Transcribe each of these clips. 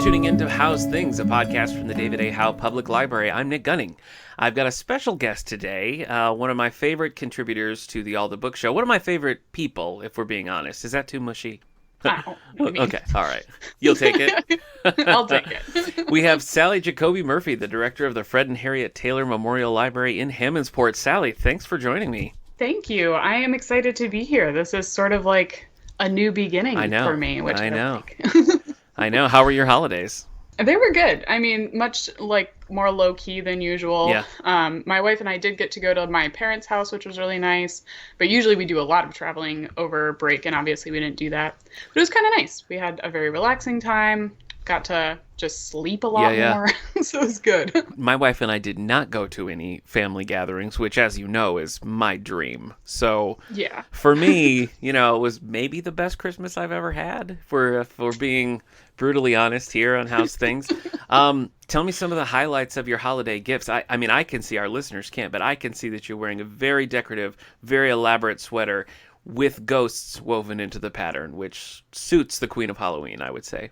tuning into Howe's Things, a podcast from the David A. Howe Public Library. I'm Nick Gunning. I've got a special guest today, one of my favorite contributors to the All the Book Show. One of my favorite people, if we're being honest. Is that too mushy? Okay, all right. You'll take it? I'll take it. We have Sally Jacoby Murphy, the director of the Fred and Harriet Taylor Memorial Library in Hammondsport. Sally, thanks for joining me. Thank you. I am excited to be here. This is sort of like a new beginning for me, which I know. I know. How were your holidays? They were good. I mean, much like more low key than usual. Yeah. My wife and I did get to go to my parents' house, which was really nice. But usually we do a lot of traveling over break, and obviously we didn't do that. But it was kind of nice. We had a very relaxing time. Got to just sleep a lot more. So it was good. My wife and I did not go to any family gatherings, which, as you know, is my dream. So yeah, for me, it was maybe the best Christmas I've ever had, if we're being brutally honest here on House Things. Tell me some of the highlights of your holiday gifts. I mean, I can see, our listeners can't, but I can see that you're wearing a very decorative, very elaborate sweater with ghosts woven into the pattern, which suits the Queen of Halloween, I would say.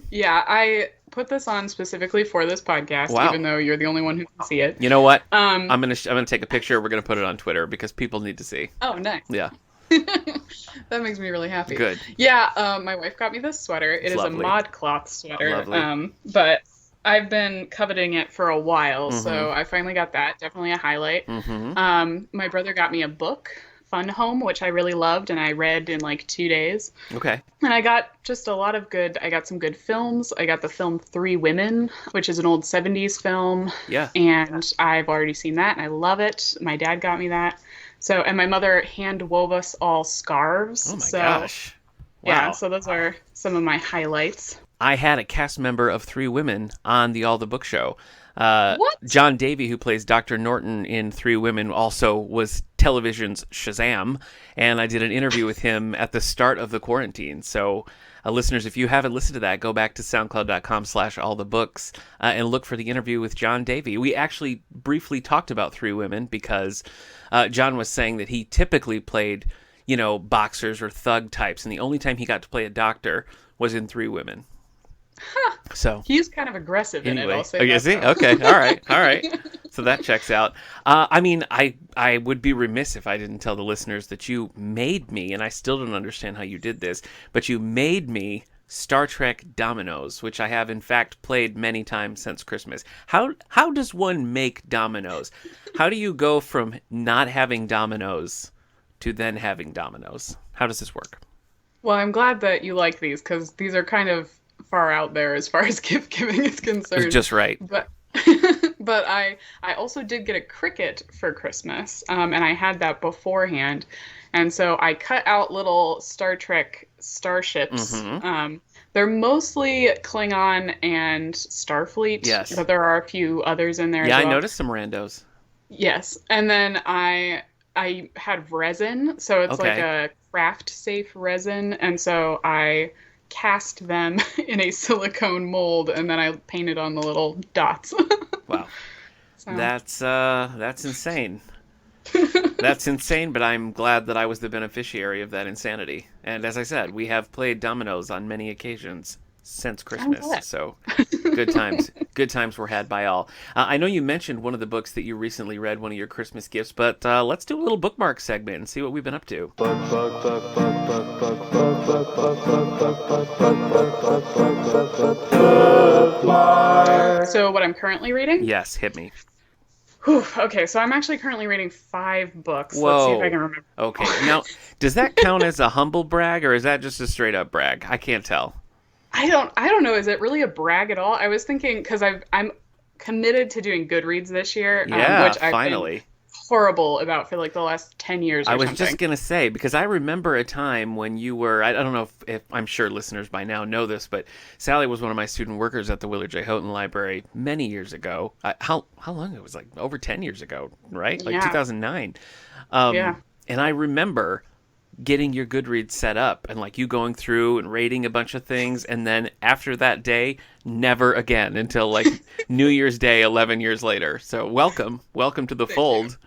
Yeah, I put this on specifically for this podcast, even though you're the only one who can see it. You know what? I'm gonna take a picture. We're gonna put it on Twitter because people need to see. Oh, nice. Yeah. That makes me really happy. Good. Yeah, my wife got me this sweater. It is lovely. A ModCloth sweater. Lovely. But I've been coveting it for a while, so I finally got that. Definitely a highlight. My brother got me a book, Fun Home, which I really loved, and I read in like 2 days. Okay. And I got just I got some good films. I got the film Three Women, which is an old 70s film. Yeah. And I've already seen that, and I love it. My dad got me that. So, and my mother hand wove us all scarves. Oh my gosh. Wow. Yeah, so those are some of my highlights. I had a cast member of Three Women on the All the Book Show. What? John Davey, who plays Dr. Norton in Three Women, also was television's Shazam, and I did an interview with him at the start of the quarantine. So, listeners, if you haven't listened to that, go back to soundcloud.com/allthebooks and look for the interview with John Davey. We actually briefly talked about Three Women because John was saying that he typically played, boxers or thug types, and the only time he got to play a doctor was in Three Women. Huh. So he's kind of aggressive in it. I'll say is he? Okay. All right. So that checks out. I mean, I would be remiss if I didn't tell the listeners that you made me, and I still don't understand how you did this, but you made me Star Trek dominoes, which I have in fact played many times since Christmas. How does one make dominoes? How do you go from not having dominoes to then having dominoes? How does this work? Well, I'm glad that you like these because these are kind of far out there as far as gift giving is concerned. It's just right. But I also did get a Cricut for Christmas, and I had that beforehand. And so I cut out little Star Trek starships. They're mostly Klingon and Starfleet. Yes. But there are a few others in there as well. well. I noticed some randos. Yes. And then I had resin, so it's like a craft safe resin, and so I cast them in a silicone mold, and then I painted on the little dots. Wow. So. That's insane. That's insane, but I'm glad that I was the beneficiary of that insanity. And as I said, we have played dominoes on many occasions since Christmas, so good times. Good times were had by all. I know you mentioned one of the books that you recently read, one of your Christmas gifts, but let's do a little bookmark segment and see what we've been up to. So what I'm currently reading? Yes, hit me. Whew, okay, so I'm actually currently reading 5 books. Whoa. Let's see if I can remember. Okay, now, does that count as a humble brag, or is that just a straight up brag? I can't tell. I don't know. Is it really a brag at all? I was thinking, because I'm committed to doing Goodreads this year. Yeah, which I've finally. Been horrible about for like the last 10 years or I was something. just going to say, because I remember a time when you were, I don't know if I'm sure listeners by now know this, but Sally was one of my student workers at the Willard J. Houghton Library many years ago. How long? It was like over 10 years ago, right? Like 2009. Yeah. And I remember getting your Goodreads set up and like you going through and rating a bunch of things, and then after that day, never again until like New Year's Day 11 years later. So welcome to the fold.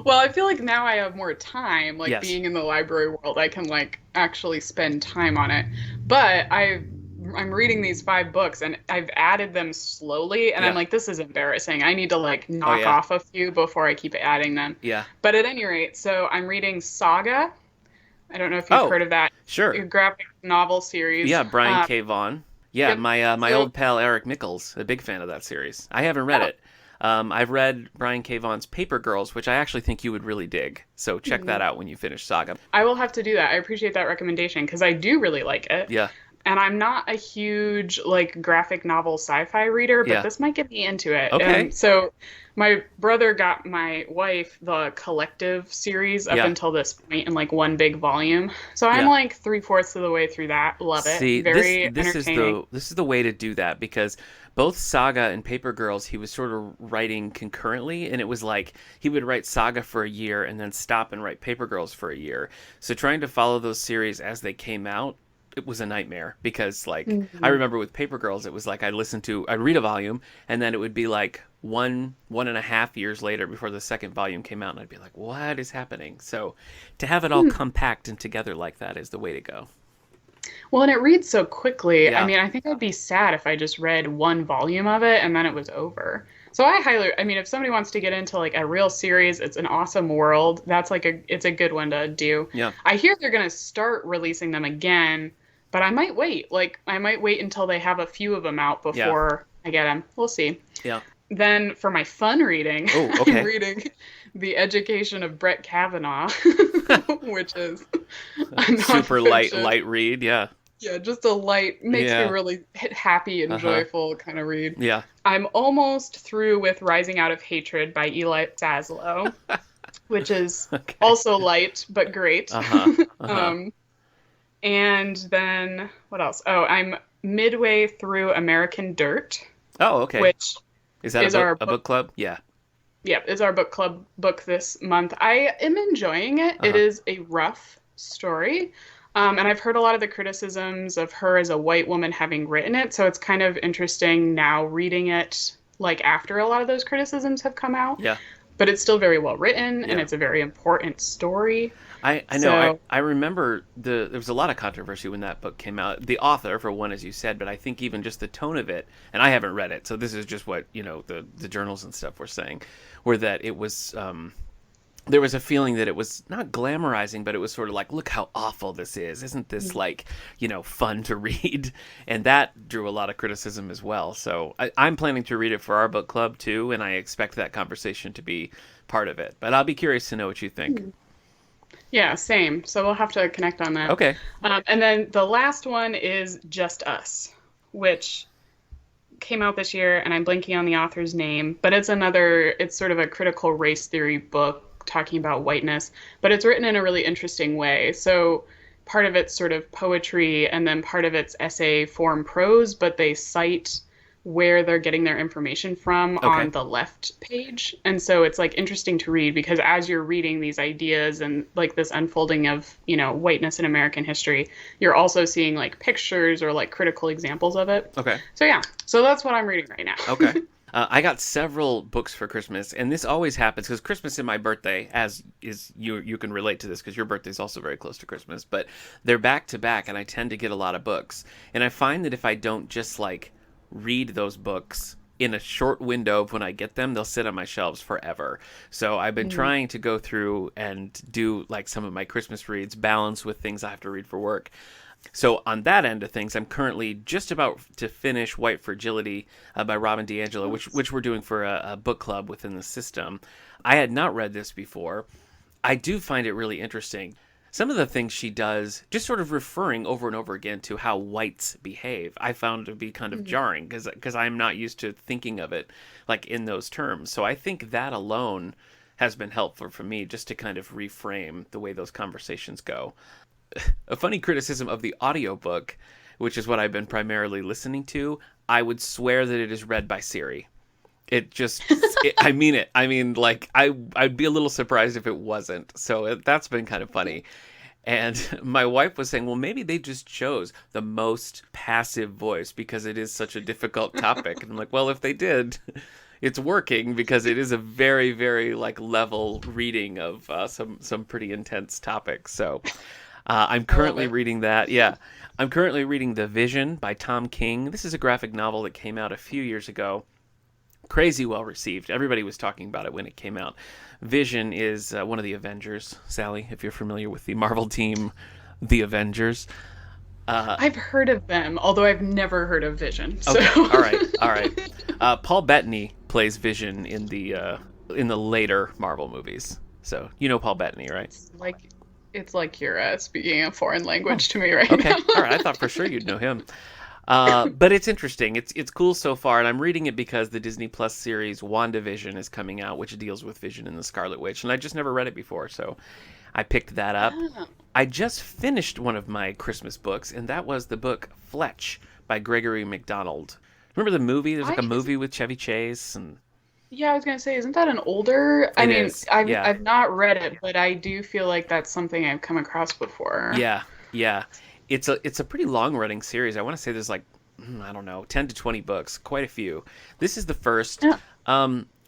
Well, I feel like now I have more time, like Yes. being in the library world, I can like actually spend time on it. But I I'm reading these 5 books, and I've added them slowly, and I'm Yeah. like, this is embarrassing. I need to like Oh knock yeah. off a few before I keep adding them. Yeah. But at any rate, so I'm reading Saga. I don't know if you've Oh, heard of that sure. graphic novel series. Yeah, Brian K. Vaughan. Yeah, Yep. my So, old pal Eric Nichols, a big fan of that series. I haven't read oh, it. I've read Brian K. Vaughan's Paper Girls, which I actually think you would really dig. So check that mhm. out when you finish Saga. I will have to do that. I appreciate that recommendation because I do really like it. Yeah, And I'm not a huge like graphic novel sci-fi reader, but yeah. this might get me into it. Okay. So my brother got my wife the Collective series up Yeah, until this point in like one big volume. So I'm yeah. like 3/4 of the way through that. Love it. See, Very this is entertaining. the way to do that because both Saga and Paper Girls he was sort of writing concurrently, and it was like he would write Saga for a year and then stop and write Paper Girls for a year. So trying to follow those series as they came out, it was a nightmare because like I Mhm. remember with Paper Girls, it was like I'd read a volume and then it would be like 1.5 years later before the second volume came out, and I'd be like, what is happening? So to have it all compact and together like that is the way to go. Well, and it reads so quickly. I Yeah. mean, I think I'd be sad if I just read one volume of it and then it was over. So I mean, if somebody wants to get into like a real series, it's an awesome world. That's like it's a good one to do. Yeah. I hear they're going to start releasing them again, but I might wait. Like, I might wait until they have a few of them out Yeah. before I get them. We'll see. Yeah. Then for my fun reading, Oh, I'm okay. reading The Education of Brett Kavanaugh, which is a Super light nonfiction. light read. Yeah. Yeah, just a light, makes me Yeah. really happy and Uh-huh. joyful kind of read. Yeah. I'm almost through with Rising Out of Hatred by Eli Saslow, which is Okay. also light but great. Uh-huh. Uh-huh. um, and then what else? Oh, I'm midway through American Dirt, Oh, okay. which Is that is our a book club? Yeah. yeah, is our book club book this month. I am enjoying it. It Uh-huh. is a rough story. And I've heard a lot of the criticisms of her as a white woman having written it. So it's kind of interesting now reading it like after a lot of those criticisms have come out. Yeah. But it's still very well written and Yeah. it's a very important story. I know. So, I remember there was a lot of controversy when that book came out. The author, for one, as you said, but I think even just the tone of it, and I haven't read it, so this is just what, the journals and stuff were saying, were that it was there was a feeling that it was not glamorizing, but it was sort of like, look how awful this is. Isn't this like, fun to read? And that drew a lot of criticism as well. So I'm planning to read it for our book club too, and I expect that conversation to be part of it. But I'll be curious to know what you think. yeah, same. So we'll have to connect on that. Okay. And then the last one is Just Us, which came out this year, and I'm blanking on the author's name, but it's sort of a critical race theory book talking about whiteness, but it's written in a really interesting way. So part of it's sort of poetry, and then part of it's essay form prose, but they cite where they're getting their information from Okay. on the left page. And so it's like interesting to read because as you're reading these ideas and like this unfolding of, whiteness in American history, you're also seeing like pictures or like critical examples of it. Okay. So yeah, so that's what I'm reading right now. Okay. I got several books for Christmas, and this always happens because Christmas and my birthday, as is you can relate to this because your birthday is also very close to Christmas, but they're back to back, and I tend to get a lot of books. And I find that if I don't just like read those books in a short window of when I get them, they'll sit on my shelves forever. So I've been trying to go through and do like some of my Christmas reads, balance with things I have to read for work. So on that end of things, I'm currently just about to finish White Fragility by Robin DiAngelo, which we're doing for a book club within the system. I had not read this before. I do find it really interesting. Some of the things she does, just sort of referring over and over again to how whites behave, I found to be kind of jarring because I'm not used to thinking of it like in those terms. So I think that alone has been helpful for me just to kind of reframe the way those conversations go. A funny criticism of the audiobook, which is what I've been primarily listening to, I would swear that it is read by Siri. I mean it. I mean, like, I'd be a little surprised if it wasn't. So that's been kind of funny. And my wife was saying, well, maybe they just chose the most passive voice because it is such a difficult topic. And I'm like, well, if they did, it's working because it is a very, very, like, level reading of some pretty intense topics. So I'm currently reading that. Yeah. I'm currently reading The Vision by Tom King. This is a graphic novel that came out a few years ago. Crazy well received. Everybody was talking about it when it came out. Vision is one of the Avengers. Sally, if you're familiar with the Marvel team, the Avengers. I've heard of them, although I've never heard of Vision. So. Okay, all right. Paul Bettany plays Vision in the later Marvel movies. So you know Paul Bettany, right? It's like you're speaking a foreign language to me right Okay, now. all right. I thought for sure you'd know him. But it's interesting. It's cool so far, and I'm reading it because the Disney Plus series WandaVision is coming out, which deals with Vision and the Scarlet Witch, and I just never read it before, so I picked that up. Oh. I just finished one of my Christmas books, and that was the book Fletch by Gregory MacDonald. Remember the movie? There's like a movie with Chevy Chase and. Yeah, I was gonna say, isn't that an older? I mean, is, I've yeah. I've not read it, but I do feel like that's something I've come across before. Yeah. It's a pretty long running series. I want to say there's like I don't know, 10 to 20 books, quite a few. This is the first. Yeah.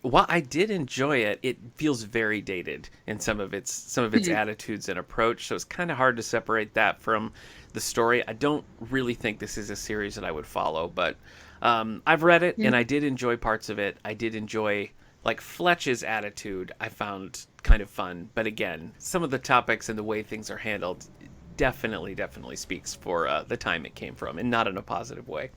While I did enjoy it, it feels very dated in some of its attitudes and approach. So it's kind of hard to separate that from the story. I don't really think this is a series that I would follow, but I've read it and I did enjoy parts of it. I did enjoy like Fletch's attitude. I found kind of fun, but again, some of the topics and the way things are handled definitely speaks for the time it came from, and not in a positive way.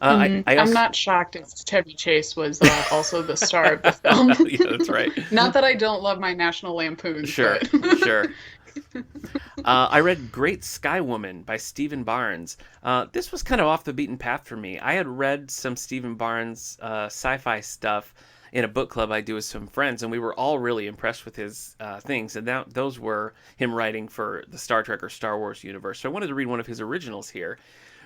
I'm not shocked if Chevy Chase was also the star of the film. Yeah, that's right. Not that I don't love my National Lampoons. Sure, but... sure. I read Great Sky Woman by Stephen Barnes. This was kind of off the beaten path for me. I had read some Stephen Barnes sci-fi stuff in a book club I do with some friends, and we were all really impressed with his things. And those were him writing for the Star Trek or Star Wars universe. So I wanted to read one of his originals here.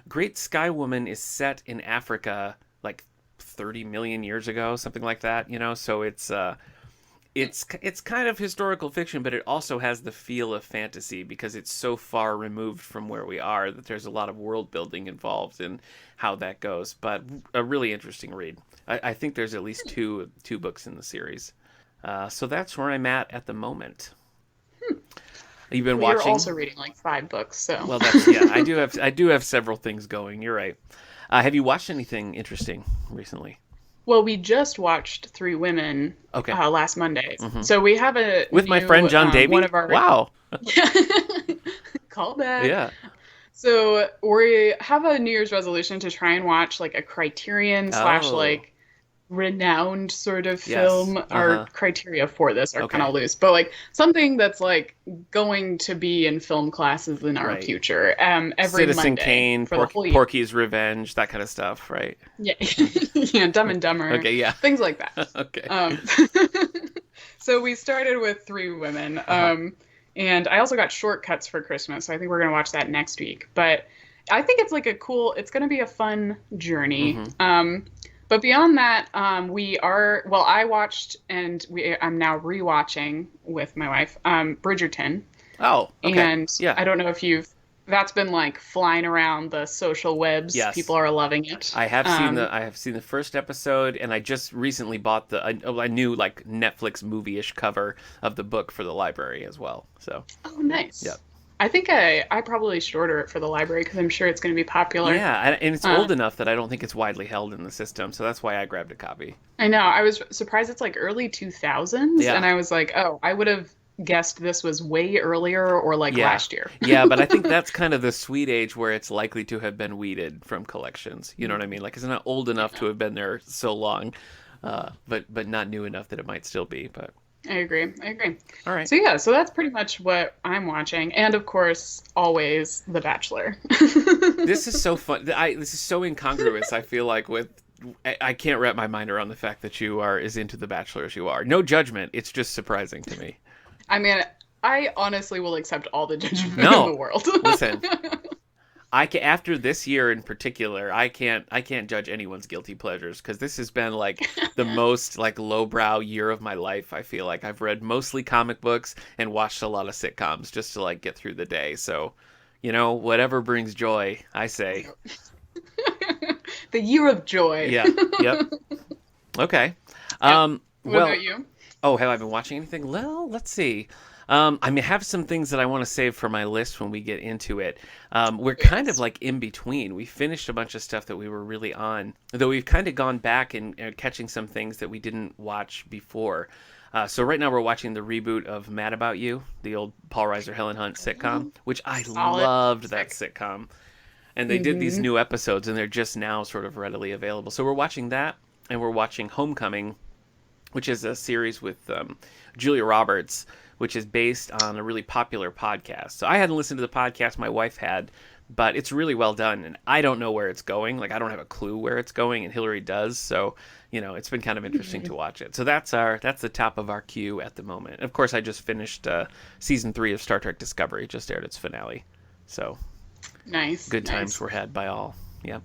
Great Sky Woman is set in Africa like 30 million years ago, something like that, so it's kind of historical fiction, but it also has the feel of fantasy because it's so far removed from where we are that there's a lot of world building involved in how that goes. But a really interesting read. I think there's at least two books in the series. So that's where I'm at the moment. You've been watching. You're also reading like 5 books, so. Well, I do have several things going. You're right. Have you watched anything interesting recently? Well, we just watched Three Women last Monday. Mm-hmm. So we have with my friend John Davey. One of our wow. Call back. Yeah. So we have a New Year's resolution to try and watch like a Criterion / like renowned sort of film. Our criteria for this are kind of loose, but like something that's like going to be in film classes in our future. Every Citizen Monday Kane, for the whole year. Porky's Revenge, that kind of stuff, right? Yeah, yeah, Dumb and Dumber. Okay, yeah, things like that. Okay. So we started with Three Women, and I also got Shortcuts for Christmas. So I think we're gonna watch that next week. But I think it's like it's gonna be a fun journey. But beyond that, I watched and I'm now rewatching with my wife, Bridgerton. Oh, okay. And yeah. I don't know if that's been like flying around the social webs. Yes. People are loving it. I have seen the first episode, and I just recently bought a new like Netflix movie-ish cover of the book for the library as well. So. Oh, nice. Yep. I think I probably should order it for the library because I'm sure it's going to be popular. Yeah, and it's old enough that I don't think it's widely held in the system, so that's why I grabbed a copy. I know. I was surprised it's like early 2000s, and I was like, oh, I would have guessed this was way earlier or like last year. Yeah, but I think that's kind of the sweet age where it's likely to have been weeded from collections. You know what I mean? Like it's not old enough to have been there so long, but not new enough that it might still be, but... I agree. All right. So that's pretty much what I'm watching. And of course, always The Bachelor. This is so fun. This is so incongruous, I feel like, I can't wrap my mind around the fact that you are as into The Bachelor as you are. No judgment. It's just surprising to me. I mean, I honestly will accept all the judgment in the world. Listen. After this year in particular, I can't judge anyone's guilty pleasures because this has been like the most like lowbrow year of my life. I feel like I've read mostly comic books and watched a lot of sitcoms just to like get through the day. So, whatever brings joy, I say. The year of joy. Yeah. Yep. Okay. What about you? Oh, have I been watching anything? Well, let's see. I mean, I have some things that I want to save for my list when we get into it. We're kind of Yes. like in between. We finished a bunch of stuff that we were really on, though we've kind of gone back and catching some things that we didn't watch before. So right now we're watching the reboot of Mad About You, the old Paul Reiser, Helen Hunt sitcom, which I Solid. loved that Sick. sitcom. And they did these Mm-hmm. new episodes, and they're just now sort of readily available. So we're watching that, and we're watching Homecoming, which is a series with Julia Roberts, which is based on a really popular podcast. So I hadn't listened to the podcast, my wife had, but it's really well done, and I don't know where it's going. Like, I don't have a clue where it's going, and Hillary does. So, it's been kind of interesting to watch it. So that's the top of our queue at the moment. And of course, I just finished season 3 of Star Trek Discovery. It just aired its finale. So Nice. good times Nice. were had by all. Yep.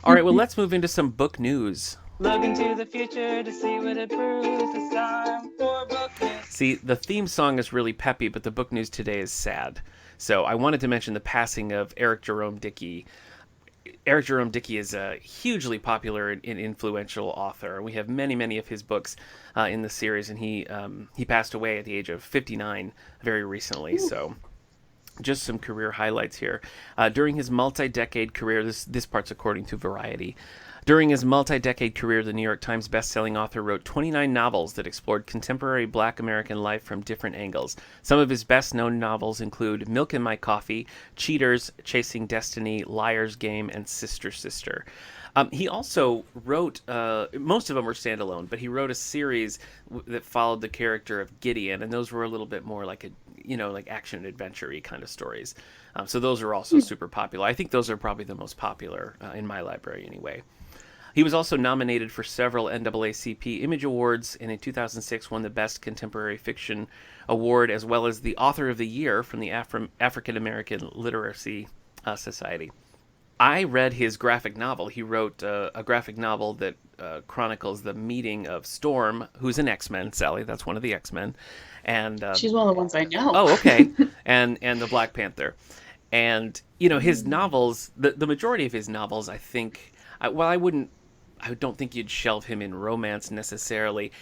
All right, well, let's move into some book news. Look into the future to see what it proves. It's time for book news. See, the theme song is really peppy, but the book news today is sad. So I wanted to mention the passing of Eric Jerome Dickey. Eric Jerome Dickey is a hugely popular and influential author. We have many, many of his books in the series, and he passed away at the age of 59 very recently. Ooh. So just some career highlights here. During his multi-decade career, this part's according to Variety. During his multi-decade career, the New York Times bestselling author wrote 29 novels that explored contemporary Black American life from different angles. Some of his best-known novels include Milk in My Coffee, Cheaters, Chasing Destiny, Liar's Game, and Sister Sister. He also wrote, most of them were standalone, but he wrote a series that followed the character of Gideon, and those were a little bit more like like action adventure-y kind of stories. So those are also super popular. I think those are probably the most popular in my library anyway. He was also nominated for several NAACP Image Awards, and in 2006 won the Best Contemporary Fiction Award, as well as the Author of the Year from the African American Literacy Society. I read his graphic novel. He wrote a graphic novel that chronicles the meeting of Storm, who's an X-Men, Sally, that's one of the X-Men, and She's one of the ones I know. oh, okay, and the Black Panther. And, his novels, the majority of his novels, I think, I don't think you'd shelve him in romance necessarily,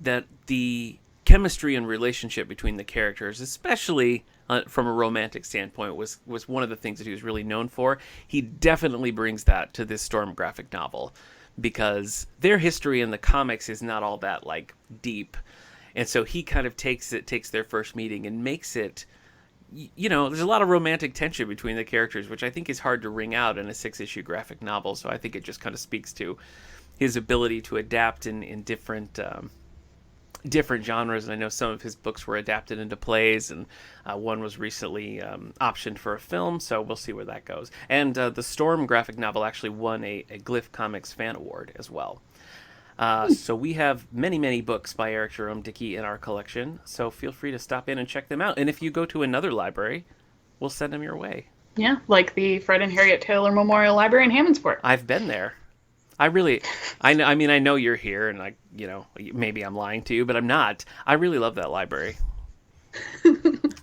that the chemistry and relationship between the characters, especially from a romantic standpoint, was one of the things that he was really known for. He definitely brings that to this Storm graphic novel, because their history in the comics is not all that, like, deep. And so he kind of takes their first meeting and makes it, there's a lot of romantic tension between the characters, which I think is hard to wring out in a 6-issue graphic novel. So I think it just kind of speaks to his ability to adapt in different genres. And I know some of his books were adapted into plays, and one was recently optioned for a film. So we'll see where that goes. And the Storm graphic novel actually won a Glyph Comics Fan Award as well. So we have many, many books by Eric Jerome Dickey in our collection, so feel free to stop in and check them out. And if you go to another library, we'll send them your way. Yeah, like the Fred and Harriet Taylor Memorial Library in Hammondsport. I've been there. I know, I mean, I know you're here, and maybe I'm lying to you, but I'm not. I really love that library.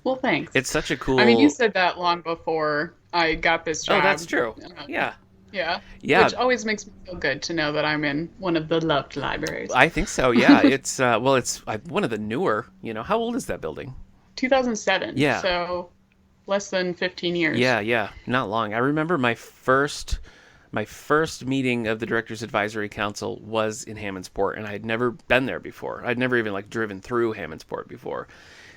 Well, thanks. It's such a cool... I mean, you said that long before I got this job. Oh, that's true. Yeah. Yeah. Yeah. Which always makes me feel good to know that I'm in one of the loved libraries. I think so, yeah. It's, it's one of the newer, how old is that building? 2007. Yeah. So less than 15 years. Yeah, not long. I remember my first meeting of the Directors Advisory Council was in Hammondsport, and I had never been there before. I'd never even driven through Hammondsport before.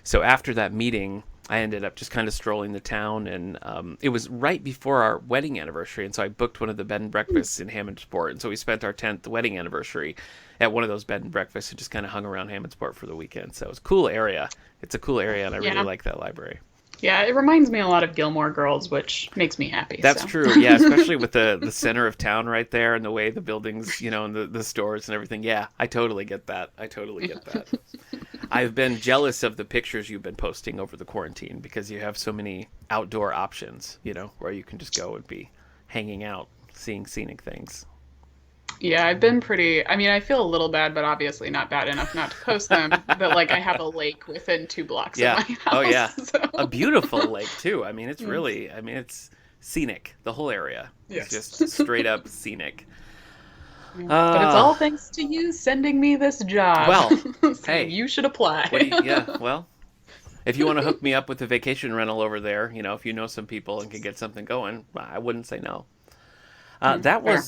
So after that meeting, I ended up just kind of strolling the town, and it was right before our wedding anniversary, and so I booked one of the bed and breakfasts in Hammondsport, and so we spent our 10th wedding anniversary at one of those bed and breakfasts and just kind of hung around Hammondsport for the weekend. So it's a cool area. It's a cool area, and I really like that library. Yeah, it reminds me a lot of Gilmore Girls, which makes me happy. That's so. true, yeah, especially with the center of town right there and the way the buildings, and the stores and everything. Yeah, I totally get that. I've been jealous of the pictures you've been posting over the quarantine, because you have so many outdoor options, where you can just go and be hanging out, seeing scenic things. Yeah, I've been I feel a little bad, but obviously not bad enough not to post them. But I have a lake within 2 blocks of my house. Oh yeah. So. A beautiful lake too. I mean, it's really, it's scenic. The whole area is just straight up scenic. But it's all thanks to you sending me this job. Well, So hey. you should apply. Well, If you want to hook me up with a vacation rental over there, if you know some people and can get something going, I wouldn't say no. That Fair. was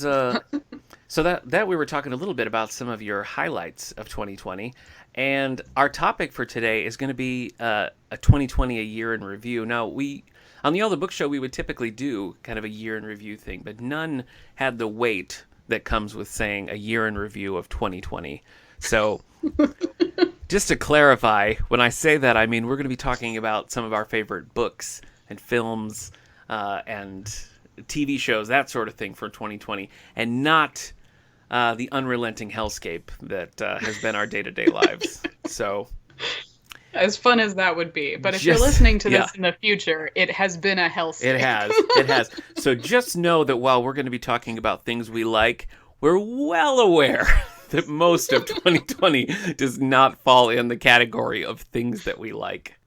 so that we were talking a little bit about some of your highlights of 2020, and our topic for today is going to be a 2020 a year in review. Now, we on the All the Book Show we would typically do kind of a year in review thing, but none had the weight that comes with saying a year in review of 2020. So, just to clarify, when I say that, I mean we're going to be talking about some of our favorite books and films and TV shows, that sort of thing for 2020, and not the unrelenting hellscape that has been our day-to-day lives. So, as fun as that would be. But if you're listening to this in the future, it has been a hellscape. It has. It has. So just know that while we're going to be talking about things we like, we're well aware that most of 2020 does not fall in the category of things that we like.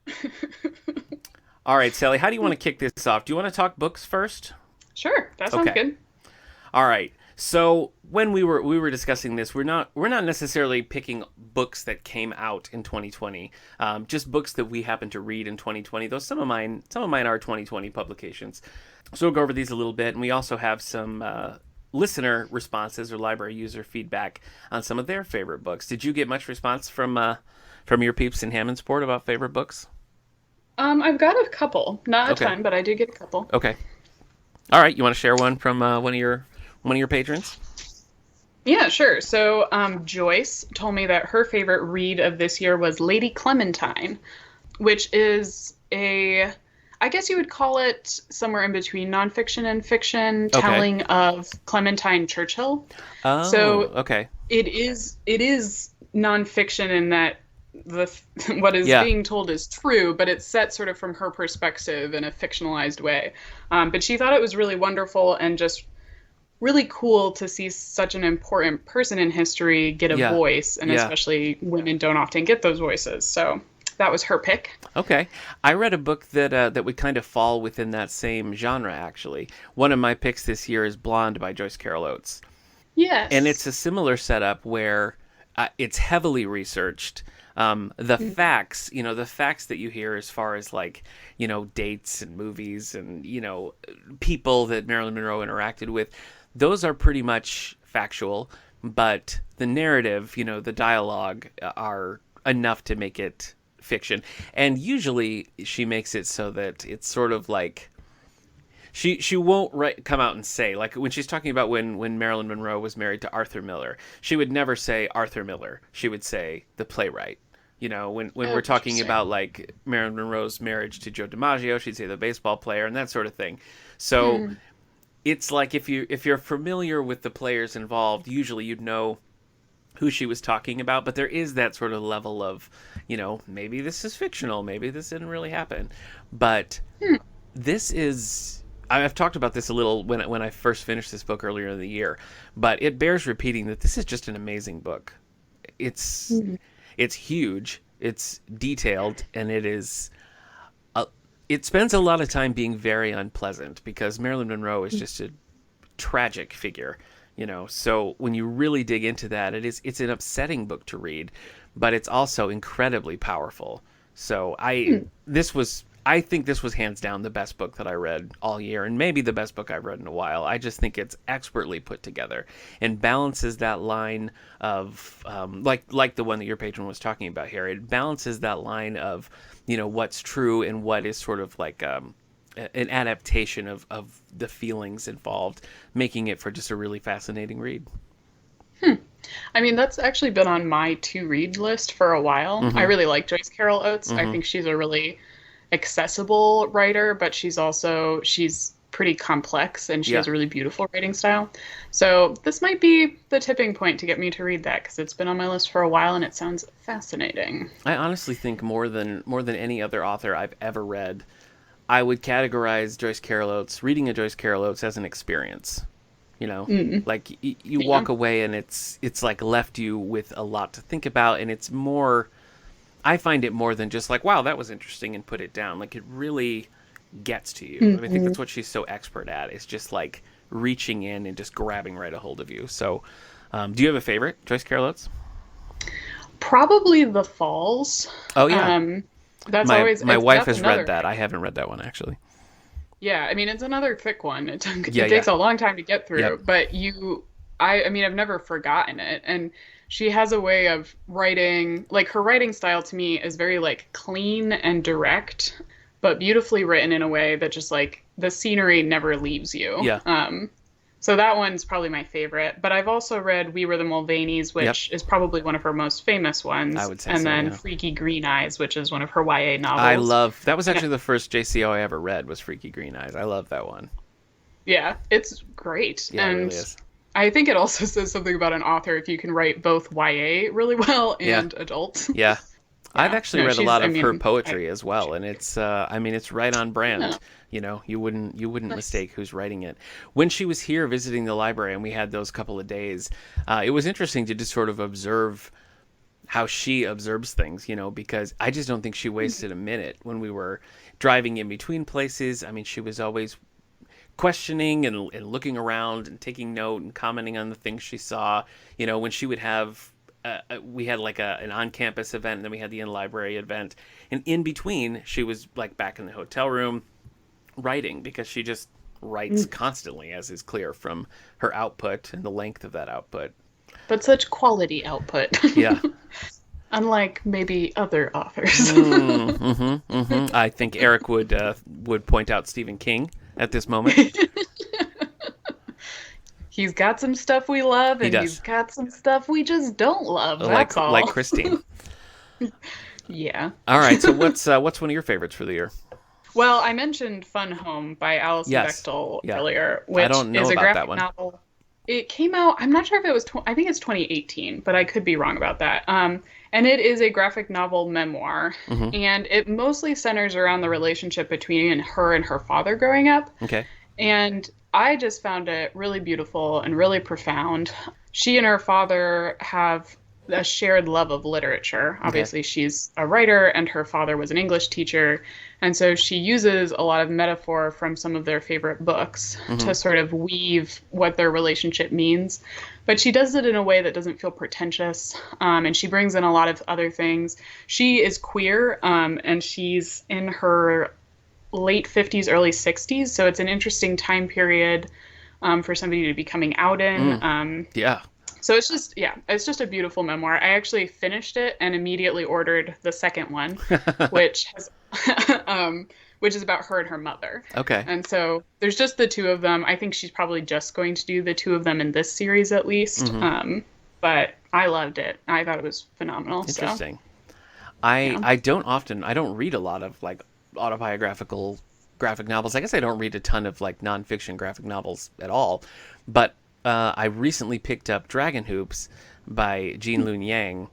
All right, Sally, how do you want to kick this off? Do you want to talk books first? Sure, that sounds good. All right. So when we were discussing this, we're not necessarily picking books that came out in 2020. Just books that we happen to read in 2020. Though some of mine are 2020 publications. So we'll go over these a little bit, and we also have some listener responses or library user feedback on some of their favorite books. Did you get much response from your peeps in Hammondsport about favorite books? I've got a couple, not a ton, but I do get a couple. Okay. All right, you want to share one from one of your patrons? Yeah, sure. So Joyce told me that her favorite read of this year was Lady Clementine, which is I guess you would call it somewhere in between nonfiction and fiction, telling of Clementine Churchill. Oh, so okay. It is nonfiction in that what is being told is true, but it's set sort of from her perspective in a fictionalized way. But she thought it was really wonderful and just really cool to see such an important person in history get a voice, and especially women don't often get those voices. So that was her pick. Okay. I read a book that would kind of fall within that same genre, actually. One of my picks this year is Blonde by Joyce Carol Oates. Yes. And it's a similar setup where it's heavily researched. The facts that you hear as far as dates and movies and, people that Marilyn Monroe interacted with, those are pretty much factual, but the narrative, the dialogue are enough to make it fiction. And usually she makes it so that it's sort of like she won't come out and say, like when she's talking about when Marilyn Monroe was married to Arthur Miller, she would never say Arthur Miller. She would say the playwright. When we're talking about like Marilyn Monroe's marriage to Joe DiMaggio, she'd say the baseball player and that sort of thing. So it's like if you're familiar with the players involved, usually you'd know who she was talking about, but there is that sort of level of, maybe this is fictional, maybe this didn't really happen. But this is, I've talked about this a little when I first finished this book earlier in the year, but it bears repeating that this is just an amazing book. It's huge, it's detailed, and it spends a lot of time being very unpleasant because Marilyn Monroe is just a tragic figure. So when you really dig into that, it's an upsetting book to read, but it's also incredibly powerful. So I think this was hands down the best book that I read all year, and maybe the best book I've read in a while. I just think it's expertly put together and balances that line of like the one that your patron was talking about, Harriet. It balances that line of what's true and what is sort of like an adaptation of the feelings involved, making it for just a really fascinating read. I mean, that's actually been on my to-read list for a while. I really like Joyce Carol Oates. I think she's a really accessible writer, but she's pretty complex, and she has a really beautiful writing style. So this might be the tipping point to get me to read that, because it's been on my list for a while and it sounds fascinating. I honestly think more than any other author I've ever read, I would categorize reading a Joyce Carol Oates as an experience. Like you walk away and it's like left you with a lot to think about, and it's more, I find it more than just like, wow, that was interesting and put it down. Like it really gets to you. I think that's what she's so expert at. It's just like reaching in and just grabbing right a hold of you. So do you have a favorite Joyce Carol Oates? Probably The Falls. Oh yeah. That's My always my wife that's has another read that. I haven't read that one actually. Yeah, I mean it's another thick one. It Yeah, takes yeah. a long time to get Yep. through, but I mean I've never forgotten it. And she has a way of writing, like her writing style to me is very like clean and direct, but beautifully written in a way that just like the scenery never leaves you. Yeah. So that one's probably my favorite. But I've also read We Were the Mulvaneys, Yep. which is probably one of her most famous I ones, would say and so, then yeah. Freaky Green Eyes, which is one of her YA I novels. love that was And actually the first JCO I ever read was Freaky Green Eyes. I love that one. yeah, it's great. Yeah, it really And is. I think it also says something about an author if you can write both YA really well Yeah. and adult. Yeah. I've Yeah. actually No, read a she's, lot I of her mean, poetry as well, and it's I mean it's right on yeah. brand. You wouldn't Nice. mistake who's writing it. When she was here visiting the library and we had those couple of days, it was interesting to just sort of observe how she observes things, because I just don't think she wasted a minute when we were driving in between places. I mean, she was always questioning and looking around and taking note and commenting on the things she saw. When she would have, we had like an on-campus event, and then we had the in-library event, and in between, she was like back in the hotel room writing because she just writes constantly, as is clear from her output and the length of that output. But such quality output. Yeah. Unlike maybe other authors. I think Eric would point out Stephen King at this moment. He's got some stuff we love, He and does. he's got some stuff we just don't love. like That's all. like Christine. Yeah. All right, so what's one of your favorites for the year? Well, I mentioned Fun Home by Alison Yes. Bechtel Yeah. earlier, I which don't know is a about that graphic one. novel. It came out, I'm not sure if it was, I think it's 2018, but I could be wrong about that. And it is a graphic novel memoir, Mm-hmm. and it mostly centers around the relationship between her and her father growing up. Okay. And I just found it really beautiful and really profound. She and her father have a shared love of literature. Obviously, she's a writer, and her father was an English teacher. And so she uses a lot of metaphor from some of their favorite books to sort of weave what their relationship means. But she does it in a way that doesn't feel pretentious. And she brings in a lot of other things. She is queer, and she's in her late 50s, early 60s. So it's an interesting time period for somebody to be coming out in. Yeah. So it's just a beautiful memoir. I actually finished it and immediately ordered the second one, which has, which is about her and her mother. Okay. And so there's just the two of them. I think she's probably just going to do the two of them in this series at least. But I loved it. I thought it was phenomenal. Interesting. So, I don't read a lot of like autobiographical graphic novels. I guess I don't read a ton of like nonfiction graphic novels at all. But I recently picked up Dragon Hoops by Jean Lun Yang,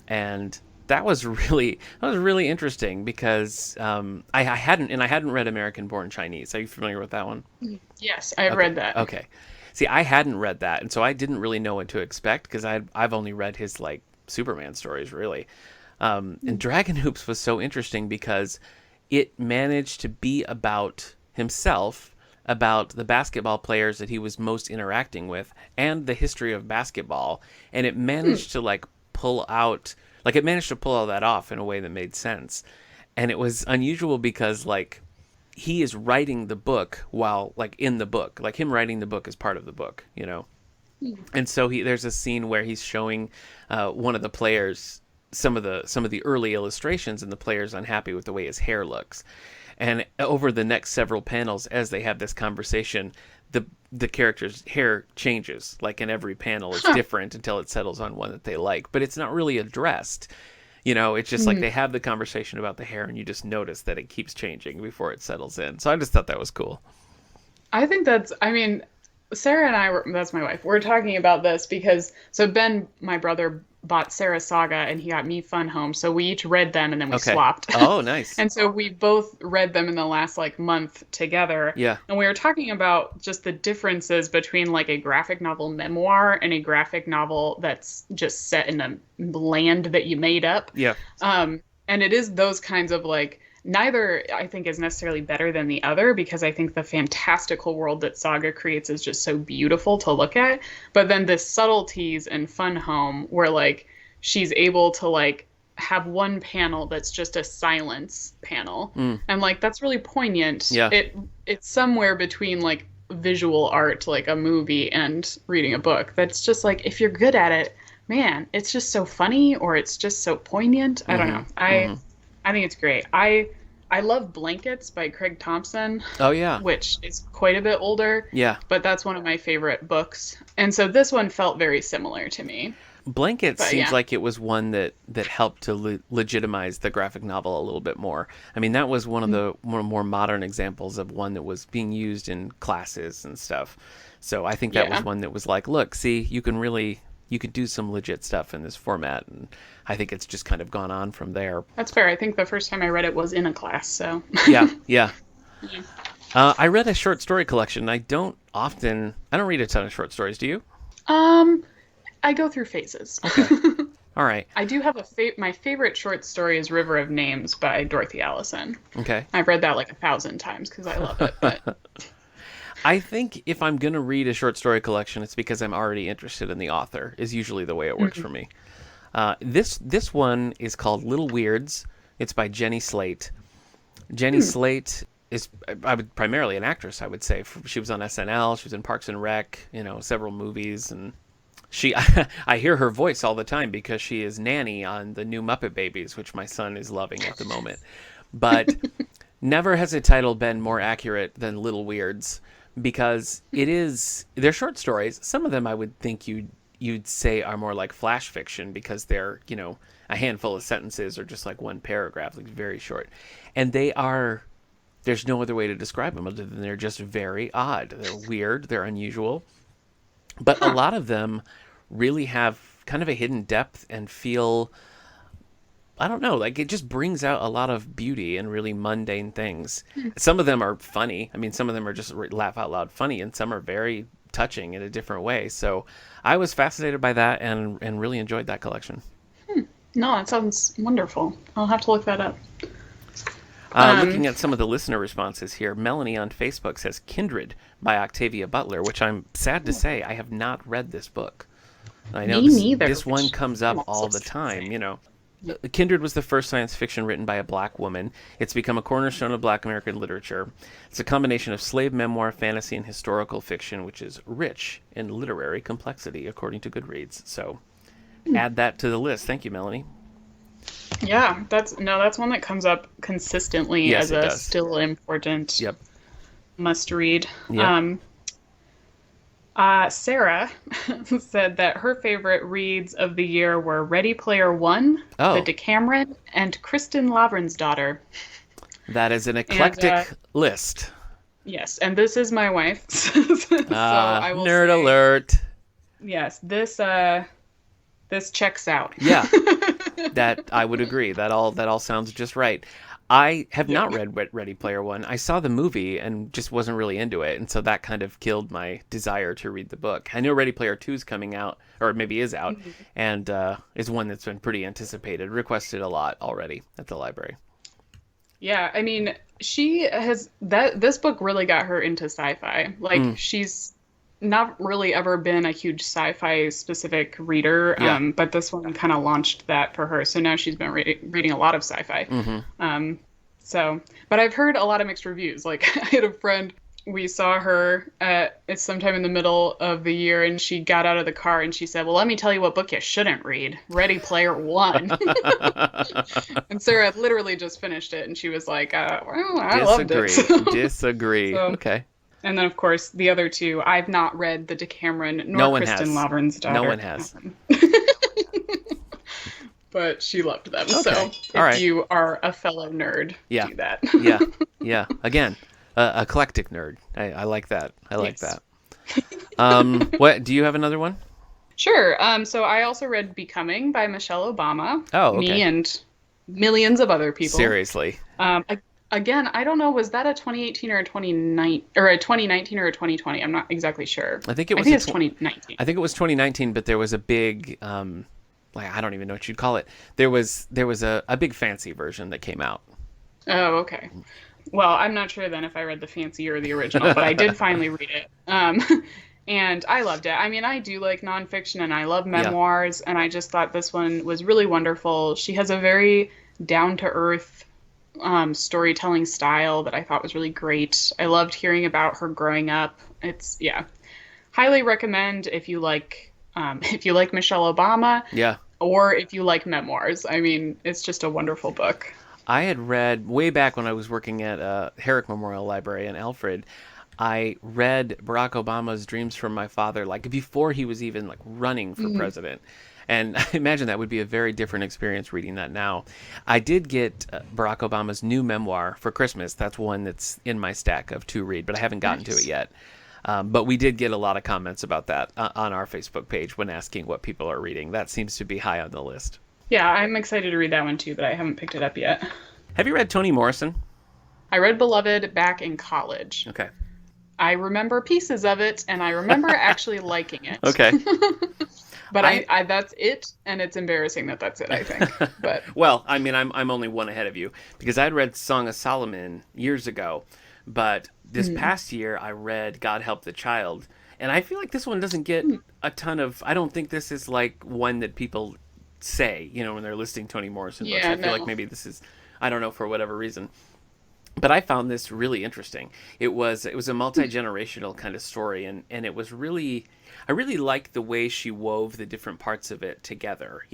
and that was really interesting because I hadn't read American Born Chinese. Are you familiar with that one? yes, I've read that. Okay. See, I hadn't read that, and so I didn't really know what to expect because I've only read his like Superman stories really. And Dragon Hoops was so interesting because it managed to be about himself, about the basketball players that he was most interacting with, and the history of basketball, and it managed to pull all that off in a way that made sense. And it was unusual because he is writing the book while in the book, him writing the book is part of the book, And so there's a scene where he's showing one of the players some of the early illustrations, and the player's unhappy with the way his hair looks. And over the next several panels, as they have this conversation, the character's hair changes. In every panel, it's different until it settles on one that they like. But it's not really addressed. It's just they have the conversation about the hair, and you just notice that it keeps changing before it settles in. So I just thought that was cool. I think Sarah and I that's my wife. We're talking about this because, Ben, my brother, bought Sarah Saga and he got me Fun Home. So we each read them and then we swapped. Oh, nice. And so we both read them in the last month together. Yeah. And we were talking about just the differences between a graphic novel memoir and a graphic novel that's just set in a land that you made up. Yeah. And it is those kinds of neither I think is necessarily better than the other, because I think the fantastical world that Saga creates is just so beautiful to look at. But then the subtleties in Fun Home where she's able to have one panel that's just a silence panel. And like that's really poignant. Yeah. It's somewhere between like visual art, like a movie, and reading a book. That's just like, if you're good at it, man, it's just so funny, or it's just so poignant. I don't know. I think it's great. I love Blankets by Craig Thompson. Oh, yeah. Which is quite a bit older. Yeah. But that's one of my favorite books. And so this one felt very similar to me. Blanket But, seems yeah. like it was one that helped to legitimize the graphic novel a little bit more. I mean, that was one of the more modern examples of one that was being used in classes and stuff. So I think that was one that was like, look, see, you could do some legit stuff in this format. And I think it's just kind of gone on from there. That's fair. I think the first time I read it was in a class, so. Yeah. Yeah. I read a short story collection. I don't read a ton of short stories. Do you? I go through phases. Okay. All right. I do have my favorite short story is River of Names by Dorothy Allison. Okay. I've read that like 1,000 times because I love it. But I think if I'm going to read a short story collection, it's because I'm already interested in the author, is usually the way it works for me. This one is called Little Weirds. It's by Jenny Slate. Jenny Slate is primarily an actress, I would say. She was on SNL. She was in Parks and Rec, several movies. And I hear her voice all the time because she is Nanny on the new Muppet Babies, which my son is loving at the moment. But never has a title been more accurate than Little Weirds, because they're short stories. Some of them I would think you'd say are more like flash fiction because they're, a handful of sentences or just like one paragraph, like very short. And there's no other way to describe them other than they're just very odd. They're weird, they're unusual. But a lot of them really have kind of a hidden depth and feel, I don't know, like it just brings out a lot of beauty in really mundane things. Some of them are funny. I mean, some of them are just laugh out loud funny, and some are very touching in a different way. So I was fascinated by that and really enjoyed that collection. no, that sounds wonderful. I'll have to look that up. Looking at some of the listener responses here, Melanie on Facebook says Kindred by Octavia Butler, which I'm sad to say I have not read this book. I know Me neither. This one comes up all the time, Kindred was the first science fiction written by a black woman. It's become a cornerstone of black American literature. It's a combination of slave memoir, fantasy, and historical fiction, which is rich in literary complexity, according to Goodreads. So add that to the list. Thank you, Melanie. Yeah, that's one that comes up consistently Yes, as it a does. still important Yep. must read. Yep. Sarah said that her favorite reads of the year were Ready Player One, Oh. The Decameron, and Kristen Lavren's Daughter. That is an eclectic list. Yes, and this is my wife. So I will nerd say, alert. Yes, this checks out. Yeah, that I would agree. That all sounds just right. I have not read Ready Player One. I saw the movie and just wasn't really into it, and so that kind of killed my desire to read the book. I know Ready Player 2 is coming out, or maybe is out, and is one that's been pretty anticipated, requested a lot already at the library. Yeah, I mean, this book really got her into sci-fi. Like, she's not really ever been a huge sci-fi specific reader, but this one kind of launched that for her. So now she's been reading a lot of sci-fi. But I've heard a lot of mixed reviews. Like, I had a friend, we saw her it's sometime in the middle of the year, and she got out of the car and she said, well, let me tell you what book you shouldn't read. Ready Player One. And Sarah literally just finished it, and she was like, well, I loved it. Disagree. Okay. And then, of course, the other two, I've not read The Decameron nor Kristen Lavren's Daughter. No one has. But she loved them. Okay. So if you are a fellow nerd, do that. Yeah. Again, eclectic nerd. I like that. I like that. What? Do you have another one? Sure. So I also read Becoming by Michelle Obama. Oh, okay. Me and millions of other people. Seriously. Again, I don't know. Was that a 2018 or a 2019 or a 2019 or a 2020? I'm not exactly sure. I think it's 2019. I think it was 2019, but there was a big, I don't even know what you'd call it. There was a big fancy version that came out. Oh, okay. Well, I'm not sure then if I read the fancy or the original, but I did finally read it. And I loved it. I mean, I do like nonfiction and I love Yeah. memoirs, and I just thought this one was really wonderful. She has a very down to earth storytelling style that I thought was really great. I loved hearing about her growing up. It's, yeah, highly recommend if you like Michelle Obama Yeah. or if you like memoirs. I mean, it's just a wonderful book. I had read way back when I was working at Herrick Memorial Library in Alfred. I read Barack Obama's Dreams from My Father like before he was even like running for Mm. president. And I imagine that would be a very different experience reading that now. I did get Barack Obama's new memoir for Christmas. That's one that's in my stack of to read, but I haven't gotten to it Nice. yet. But we did get a lot of comments about that on our Facebook page when asking what people are reading. That seems to be high on the list. Yeah, I'm excited to read that one too, but I haven't picked it up yet. Have you read Toni Morrison? I read Beloved back in college. Okay. I remember pieces of it, and I remember actually liking it. Okay. But I that's it, and it's embarrassing that that's it, I think. But Well, I mean, I'm only one ahead of you because I'd read Song of Solomon years ago, but this past year I read God Help the Child, and I feel like this one doesn't get a ton of. I don't think this is like one that people say, when they're listing Toni Morrison books. yeah, I feel like no. maybe this is, I don't know, for whatever reason. But I found this really interesting. It was a multi-generational kind of story, and it was really, I really liked the way she wove the different parts of it together.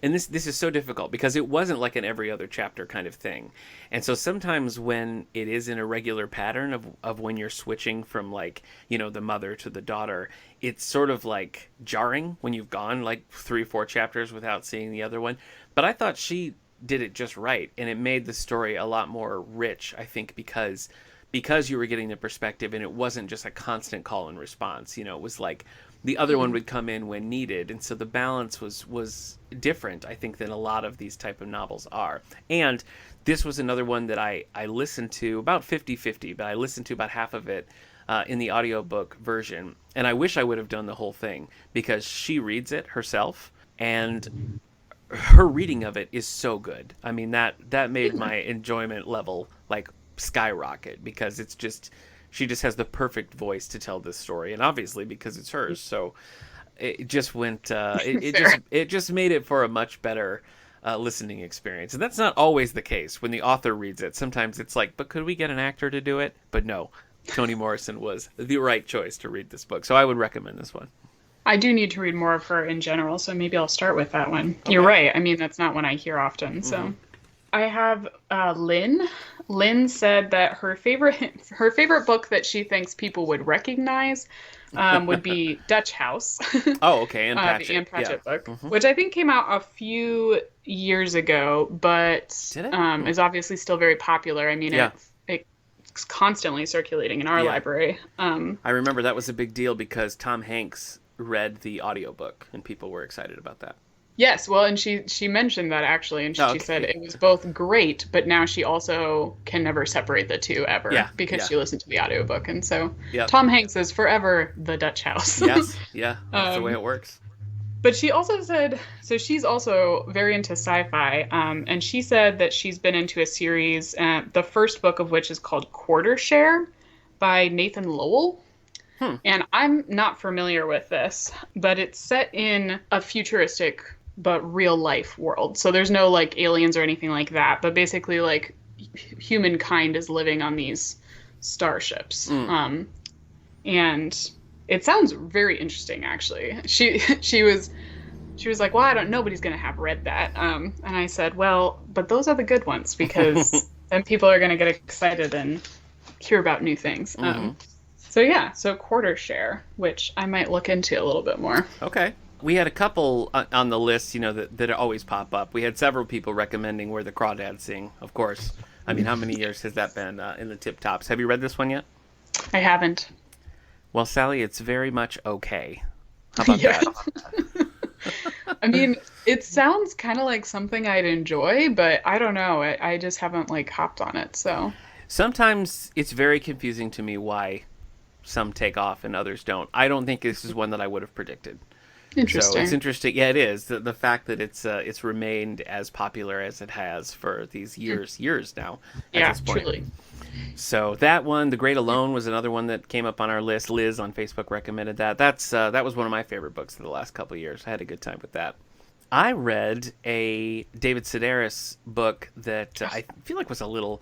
And this is so difficult because it wasn't like an every other chapter kind of thing. And so sometimes when it is in a regular pattern of when you're switching from like, the mother to the daughter, it's sort of like jarring when you've gone like 3 4 chapters without seeing the other one. But I thought she did it just right, and it made the story a lot more rich, I think, because you were getting the perspective and it wasn't just a constant call and response. It was like the other one would come in when needed, and so the balance was different, I think, than a lot of these type of novels are. And this was another one that I listened to about 50-50, but I listened to about half of it in the audiobook version, and I wish I would have done the whole thing because she reads it herself, and her reading of it is so good. I mean, that made my enjoyment level like skyrocket because she just has the perfect voice to tell this story, and obviously because it's hers, so it just went Fair. it just made it for a much better listening experience. And that's not always the case when the author reads it. Sometimes it's like, but could we get an actor to do it? But no, Toni Morrison was the right choice to read this book, so I would recommend this one. I do need to read more of her in general, so maybe I'll start with that one. Okay. You're right. I mean, that's not one I hear often. So Mm-hmm. I have Lynn. Lynn said that her favorite book that she thinks people would recognize would be Dutch House, Oh, okay, and the Patchett. Anne Patchett Yeah. book, Mhm. which I think came out a few years ago, but Did it? is obviously still very popular. I mean, Yeah. it's constantly circulating in our Yeah. library. I remember that was a big deal because Tom Hanks read the audiobook and people were excited about that. Yes, well, and she mentioned that actually, and she Oh, okay. said it was both great, but now she also can never separate the two ever Yeah, because yeah. she listened to the audiobook. And so Yep. Tom Hanks is forever the Dutch House. Yes, yeah, that's the way it works. But she also said, so she's also very into sci-fi, and she said that she's been into a series, the first book of which is called Quarter Share by Nathan Lowell. And I'm not familiar with this, but it's set in a futuristic but real life world. So there's no like aliens or anything like that, but basically like humankind is living on these starships. And it sounds very interesting actually. She was like, well, I don't, nobody's going to have read that. And I said, well, but those are the good ones because then people are going to get excited and hear about new things. So yeah, so Quarter Share, which I might look into a little bit more. Okay. We had a couple on the list, that always pop up. We had several people recommending Where the Crawdads Sing, of course. I mean, how many years has that been in the tip tops? Have you read this one yet? I haven't. Well, Sally, it's very much okay. How about Yeah. that? I mean, it sounds kind of like something I'd enjoy, but I don't know. I just haven't like hopped on it. So Sometimes it's very confusing to me why some take off and others don't. I don't think this is one that I would have predicted. Interesting. So it's interesting. Yeah, it is. The fact that it's remained as popular as it has for these years now at Yeah, this point. truly. So that one, The Great Alone, was another one that came up on our list. Liz on Facebook recommended that. That was one of my favorite books of the last couple of years. I had a good time with that. I read a David Sedaris book that I feel like was a little,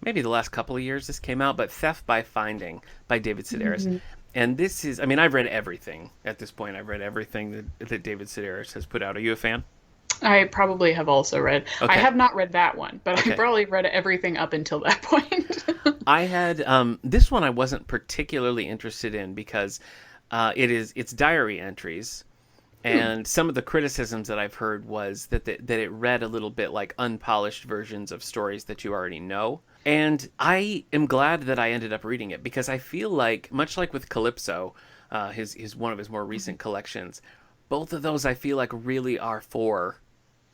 maybe the last couple of years this came out, but Theft by Finding by David Sedaris. And this is, I mean, I've read everything at this point. I've read everything that David Sedaris has put out. Are you a fan? I probably have also read. Okay. I have not read that one, but Okay. I probably read everything up until that point. I had this one I wasn't particularly interested in because it's diary entries, and some of the criticisms that I've heard was that it read a little bit like unpolished versions of stories that you already know. And I am glad that I ended up reading it because I feel like, much like with Calypso, his one of his more recent collections, both of those I feel like really are for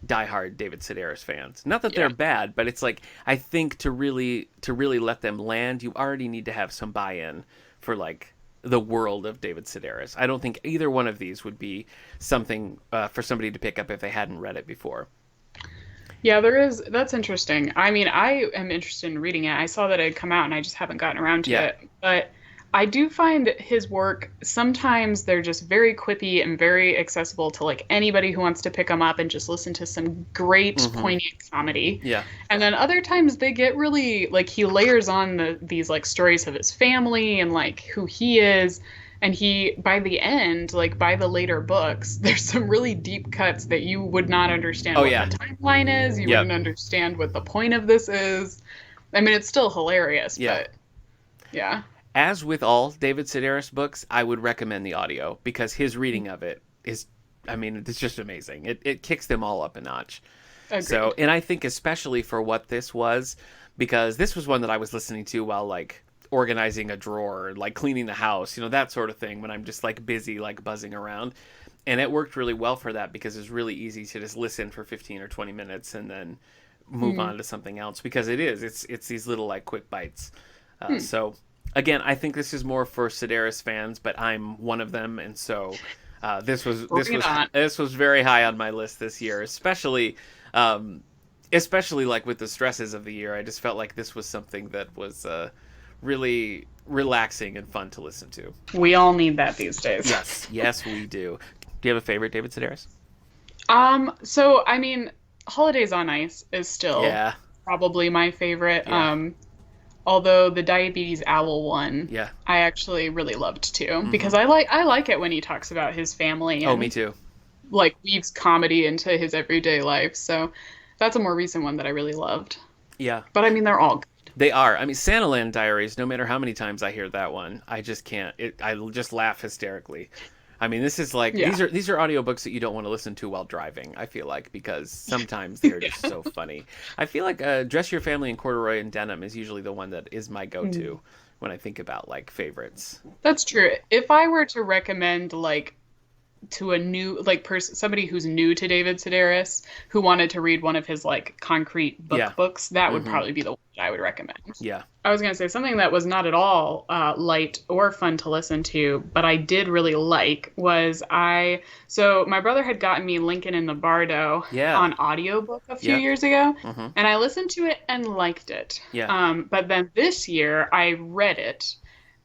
diehard David Sedaris fans. Not that they're bad, but it's like, I think to really let them land, you already need to have some buy-in for like the world of David Sedaris. I don't think either one of these would be something for somebody to pick up if they hadn't read it before. Yeah, that's interesting. I mean, I am interested in reading it. I saw that it had come out and I just haven't gotten around to it. But I do find his work, sometimes they're just very quippy and very accessible to like anybody who wants to pick them up and just listen to some great poignant comedy. Yeah. And then other times they get really, like, he layers on these like stories of his family and like who he is. And he, by the end, like by the later books, there's some really deep cuts that you would not understand what the timeline is. You wouldn't understand what the point of this is. I mean, it's still hilarious, but yeah. As with all David Sedaris books, I would recommend the audio because his reading of it is, I mean, it's just amazing. It kicks them all up a notch. Agreed. So, and I think especially for what this was, because this was one that I was listening to while like organizing a drawer, like cleaning the house, that sort of thing, when I'm just like busy, like buzzing around. And it worked really well for that because it's really easy to just listen for 15 or 20 minutes and then move on to something else, because it's these little like quick bites. So again, I think this is more for Sedaris fans, but I'm one of them. And so this was very high on my list this year, especially like with the stresses of the year. I just felt like this was something that was really relaxing and fun to listen to. We all need that these days. Yes, we do. Do you have a favorite David Sedaris? So I mean, Holidays on Ice is still probably my favorite. Although the Diabetes Owl one, I actually really loved too, because I like it when he talks about his family. And, me too. Like weaves comedy into his everyday life. So that's a more recent one that I really loved. Yeah. But I mean, they're all good. They are. I mean, Santaland Diaries, no matter how many times I hear that one, I just can't. I just laugh hysterically. I mean, this is like, these are audiobooks that you don't want to listen to while driving, I feel like, because sometimes they're just so funny. I feel like Dress Your Family in Corduroy and Denim is usually the one that is my go-to when I think about like favorites. That's true. If I were to recommend like to a new like somebody who's new to David Sedaris who wanted to read one of his like concrete books, that would probably be the one that I would recommend. Yeah. I was gonna say something that was not at all light or fun to listen to, but I did really like was so my brother had gotten me Lincoln in the Bardo on audiobook a few years ago, and I listened to it and liked it. But then this year I read it,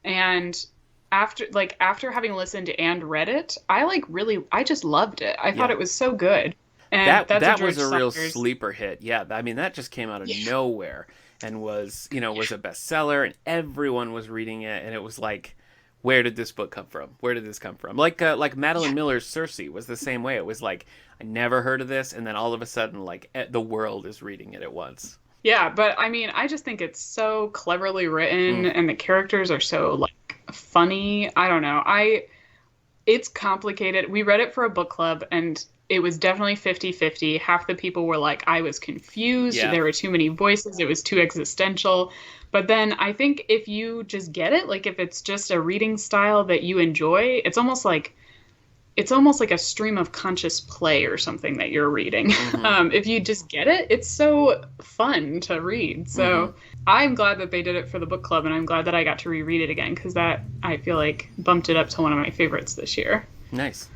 and after having listened and read it, I just loved it. I thought it was so good. And that was a real sleeper hit. Yeah, I mean, that just came out of nowhere and was a bestseller, and everyone was reading it, and it was like, where did this book come from? Where did this come from? Like Madeline Miller's Circe was the same way. It was like, I never heard of this, and then all of a sudden, like, the world is reading it at once. Yeah, but I mean, I just think it's so cleverly written, and the characters are so like funny. I don't know. It's complicated. We read it for a book club, and it was definitely 50-50. Half the people were like, I was confused. There were too many voices. It was too existential. But then I think if you just get it, like if it's just a reading style that you enjoy, it's almost like a stream of conscious play or something that you're reading. If you just get it, it's so fun to read. So I'm glad that they did it for the book club, and I'm glad that I got to reread it again, because that, I feel like, bumped it up to one of my favorites this year. Nice.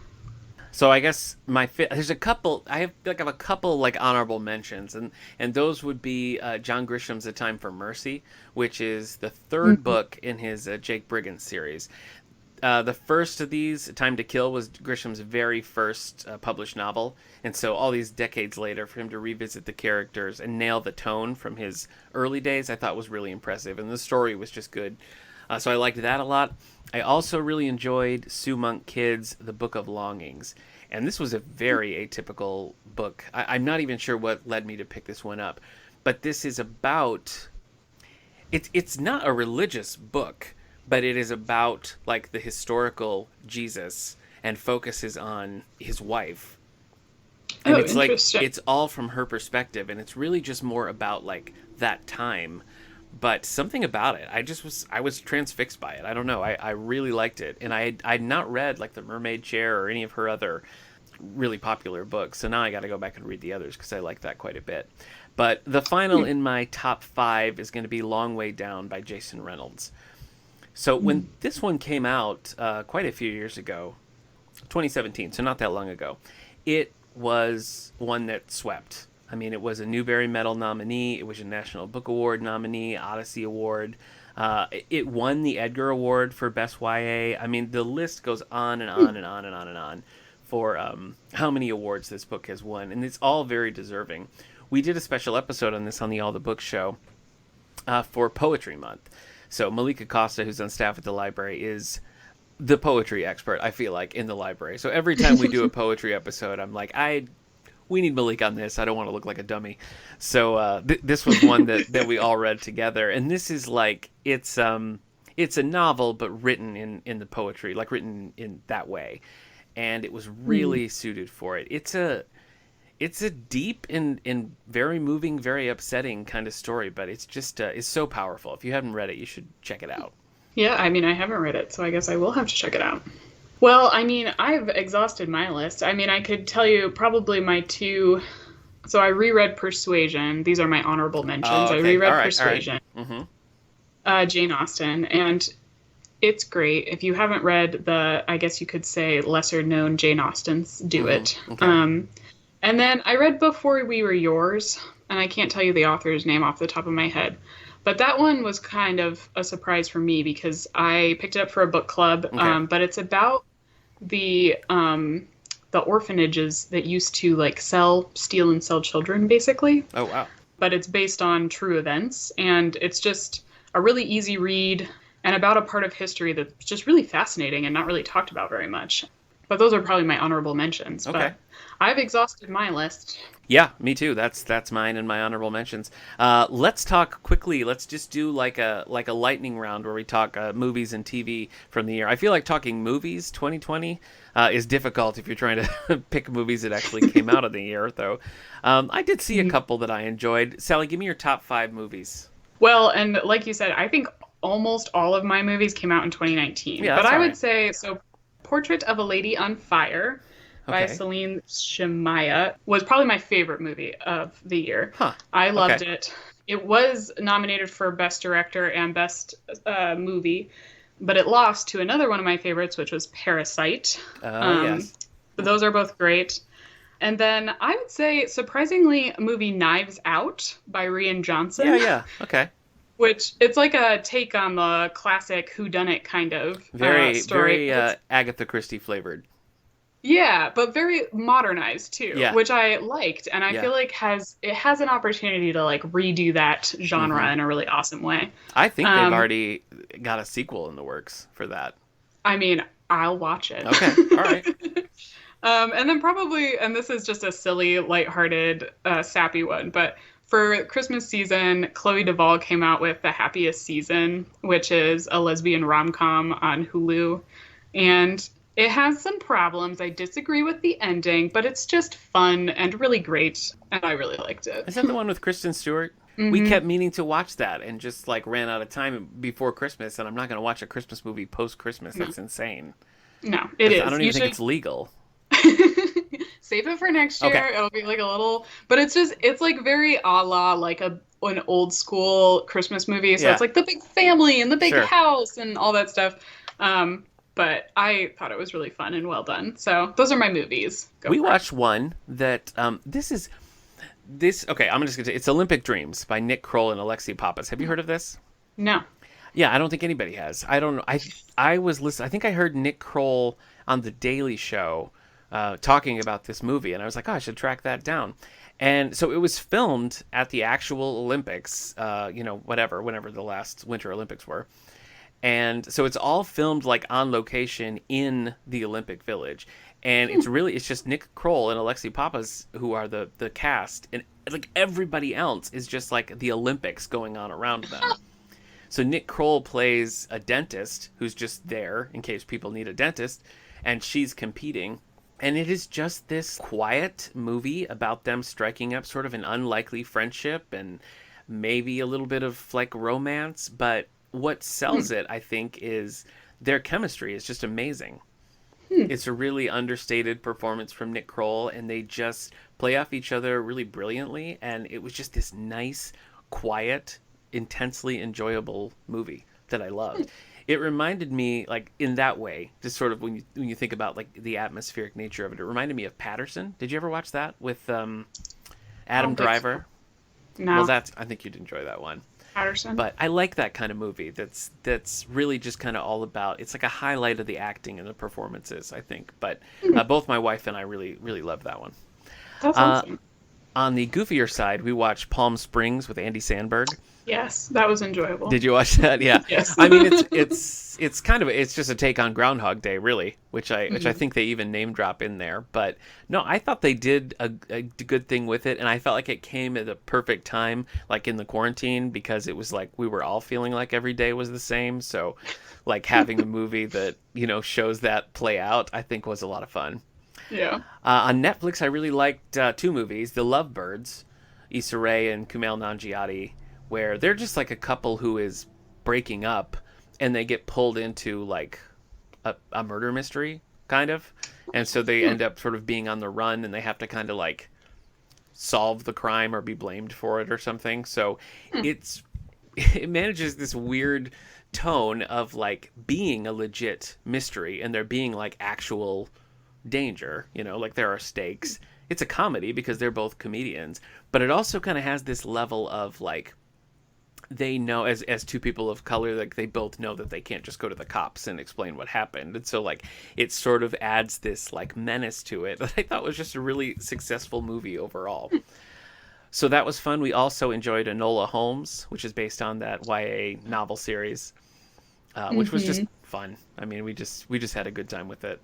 So I guess there's a couple. I have a couple like honorable mentions, and those would be John Grisham's A Time for Mercy, which is the third Mhm. book in his Jake Briggs series. The first of these, Time to Kill, was Grisham's very first published novel, and so all these decades later, for him to revisit the characters and nail the tone from his early days, I thought was really impressive, and the story was just good. So I liked that a lot. I also really enjoyed Sue Monk Kidd's The Book of Longings, and this was a very atypical book. I'm not even sure what led me to pick this one up, but this is about. It's not a religious book, but it is about like the historical Jesus and focuses on his wife. And Oh, it's like interesting. it's all from her perspective, and it's really just more about like that time. But something about it, I was transfixed by it. I don't know. I really liked it, and I'd not read like The Mermaid Chair or any of her other really popular books. So now I got to go back and read the others because I like that quite a bit. But the final in my top 5 is going to be Long Way Down by Jason Reynolds. So when this one came out quite a few years ago, 2017, so not that long ago, it was one that swept. I mean, it was a Newbery Medal nominee. It was a National Book Award nominee, Odyssey Award. It won the Edgar Award for Best YA. I mean, the list goes on and on and on and on and on for how many awards this book has won, and it's all very deserving. We did a special episode on this on the All the Books show for Poetry Month. So Malika Costa, who's on staff at the library, is the poetry expert, I feel like, in the library. So every time we do a poetry episode, I'm like, we need Malik on this. I don't want to look like a dummy. So this was one that we all read together, and this is like it's a novel but written in the poetry, like written in that way, and it was really suited for it. It's a deep and very moving, very upsetting kind of story, but it's just it's so powerful. If you haven't read it, you should check it out. Yeah, I mean, I haven't read it, so I guess I will have to check it out. Well, I mean, I've exhausted my list. I mean, I could tell you probably my two. So I reread Persuasion. These are my honorable mentions. Oh, okay. I reread All right, Persuasion, all right. Jane Austen, and it's great. If you haven't read the, I guess you could say, lesser known Jane Austens, do it. Okay. And then I read Before We Were Yours, and I can't tell you the author's name off the top of my head. But that one was kind of a surprise for me because I picked it up for a book club. Okay. But it's about the orphanages that used to like steal and sell children, basically. Oh, wow. But it's based on true events, and it's just a really easy read and about a part of history that's just really fascinating and not really talked about very much. But those are probably my honorable mentions. Okay. But I've exhausted my list. Yeah, me too. That's mine and my honorable mentions. Let's talk quickly. Let's just do like a lightning round where we talk movies and TV from the year. I feel like talking movies 2020 is difficult if you're trying to pick movies that actually came out of the year, though. I did see a couple that I enjoyed. Sally, give me your top 5 movies. Well, and like you said, I think almost all of my movies came out in 2019. Yeah, but that's I all would right. say, so Portrait of a Lady on Fire by Okay. Celine Sciamma was probably my favorite movie of the year. Huh. I loved Okay. it. It was nominated for Best Director and Best Movie, but it lost to another one of my favorites, which was Parasite. Yes. But those are both great. And then I would say, surprisingly, movie Knives Out by Rian Johnson. Yeah. Okay. Which it's like a take on the classic whodunit kind of Very, story. very Agatha Christie flavored. Yeah, but very modernized too, Yeah. which I liked, and I Yeah. feel like it has an opportunity to like redo that genre in a really awesome way. I think they've already got a sequel in the works for that. I mean, I'll watch it. Okay. All right. And then probably, and this is just a silly, lighthearted, sappy one, but for Christmas season, Chloe Duvall came out with The Happiest Season, which is a lesbian rom-com on Hulu. And it has some problems. I disagree with the ending, but it's just fun and really great. And I really liked it. Is that the one with Kristen Stewart? We kept meaning to watch that and just like ran out of time before Christmas. And I'm not going to watch a Christmas movie post Christmas. That's insane. No, it is. I don't You even think should it's legal. save it for next year. Okay. It'll be like a little, but it's like very a la like an old school Christmas movie. So Yeah. it's like the big family and the big Sure. house and all that stuff. But I thought it was really fun and well done. So those are my movies. Go We for it. watched one that this. Okay, I'm just gonna say it's Olympic Dreams by Nick Kroll and Alexi Pappas. Have you heard of this? No. Yeah, I don't think anybody has. I don't know. I was listening. I think I heard Nick Kroll on the Daily Show talking about this movie, and I was like, oh, I should track that down. And so it was filmed at the actual Olympics. Whenever the last Winter Olympics were. And so it's all filmed like on location in the Olympic Village. And it's just Nick Kroll and Alexi Pappas who are the cast. And like everybody else is just like the Olympics going on around them. So Nick Kroll plays a dentist who's just there in case people need a dentist. And she's competing. And it is just this quiet movie about them striking up sort of an unlikely friendship and maybe a little bit of like romance. But what sells it, I think, is their chemistry is just amazing. It's a really understated performance from Nick Kroll, and they just play off each other really brilliantly. And it was just this nice, quiet, intensely enjoyable movie that I loved. It reminded me, like, in that way, just sort of when you think about like the atmospheric nature of it, it reminded me of Patterson. Did you ever watch that with Adam Driver? So. No. Well, I think you'd enjoy that one. Patterson. But I like that kind of movie. That's really just kind of all about. It's like a highlight of the acting and the performances, I think. But both my wife and I really, really love that one. That's awesome. On the goofier side, we watched Palm Springs with Andy Samberg. Yes, that was enjoyable. Did you watch that? Yeah. Yes. I mean, it's kind of it's just a take on Groundhog Day, really, which I think they even name drop in there. But no, I thought they did a good thing with it, and I felt like it came at the perfect time, like in the quarantine, because it was like we were all feeling like every day was the same. So, like having a movie that shows that play out, I think was a lot of fun. Yeah. On Netflix, I really liked two movies: The Lovebirds, Issa Rae and Kumail Nanjiani, where they're just like a couple who is breaking up and they get pulled into like a murder mystery kind of. And so they end up sort of being on the run and they have to kind of like solve the crime or be blamed for it or something. So it manages this weird tone of like being a legit mystery and there being like actual danger, like there are stakes. It's a comedy because they're both comedians, but it also kind of has this level of like, they know as two people of color, like they both know that they can't just go to the cops and explain what happened. And so like it sort of adds this like menace to it that I thought was just a really successful movie overall. So that was fun. We also enjoyed Enola Holmes, which is based on that YA novel series, which was just fun. I mean, we just had a good time with it.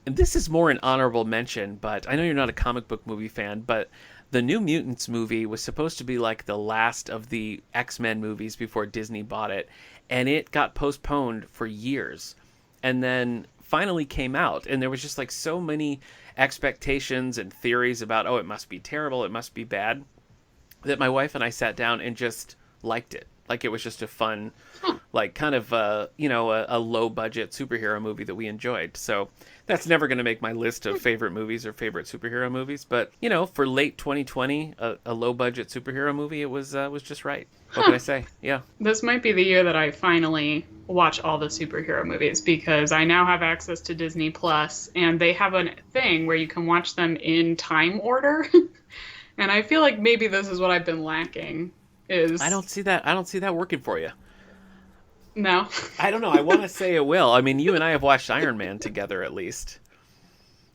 And this is more an honorable mention, but I know you're not a comic book movie fan, but the New Mutants movie was supposed to be like the last of the X-Men movies before Disney bought it, and it got postponed for years and then finally came out, and there was just like so many expectations and theories about, oh, it must be terrible, it must be bad, that my wife and I sat down and just liked it. Like it was just a fun, like kind of a low budget superhero movie that we enjoyed. So that's never going to make my list of favorite movies or favorite superhero movies. But for late 2020, a low budget superhero movie, it was just right. What can I say? Yeah. This might be the year that I finally watch all the superhero movies because I now have access to Disney Plus, and they have a thing where you can watch them in time order. And I feel like maybe this is what I've been lacking. I don't see that working for you. No. I don't know. I want to say it will. I mean, you and I have watched Iron Man together at least.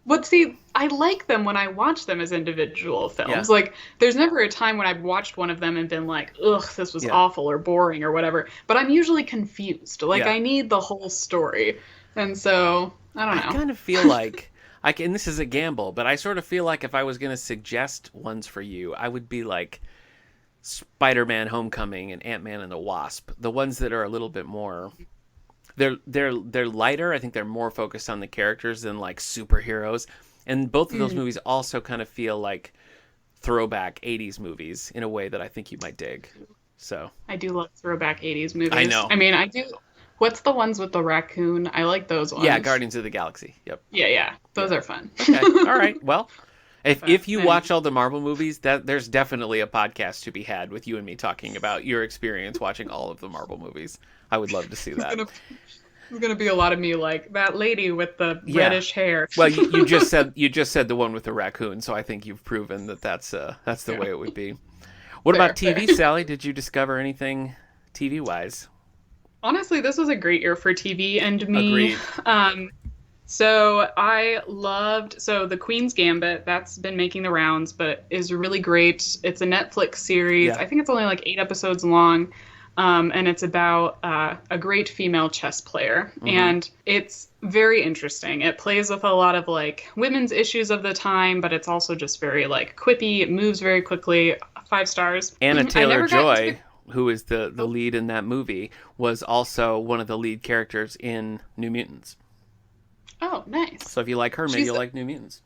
But see, I like them when I watch them as individual films. Yeah. Like, there's never a time when I've watched one of them and been like, ugh, this was awful or boring or whatever. But I'm usually confused. Like, I need the whole story. And so, I don't know. I kind of feel like, and this is a gamble, but I sort of feel like if I was going to suggest ones for you, I would be like Spider-Man Homecoming and Ant-Man and the Wasp, the ones that are a little bit more, they're lighter. I think they're more focused on the characters than like superheroes, and both of those movies also kind of feel like throwback 80s movies in a way that I think you might dig. So I do love throwback 80s movies. I know. I mean, I do. What's the ones with the raccoon? I like those ones. Yeah, Guardians of the Galaxy. Yep. Yeah. Those are fun. Okay. All right. Well, if you watch all the Marvel movies, there's definitely a podcast to be had with you and me talking about your experience watching all of the Marvel movies. I would love to see that. There's gonna be a lot of me like that lady with the reddish hair. Well, you just said the one with the raccoon, so I think you've proven that that's the way it would be. What about TV, Sally? Did you discover anything TV wise? Honestly, this was a great year for TV and me. Agreed. So The Queen's Gambit, that's been making the rounds, but is really great. It's a Netflix series. Yeah. I think it's only like 8 episodes long. And it's about a great female chess player. Mm-hmm. And it's very interesting. It plays with a lot of like women's issues of the time, but it's also just very like quippy. It moves very quickly. 5 stars. Anna Taylor-Joy, who is the lead in that movie, was also one of the lead characters in New Mutants. Oh, nice. So if you like her, maybe you'll like New Mutants.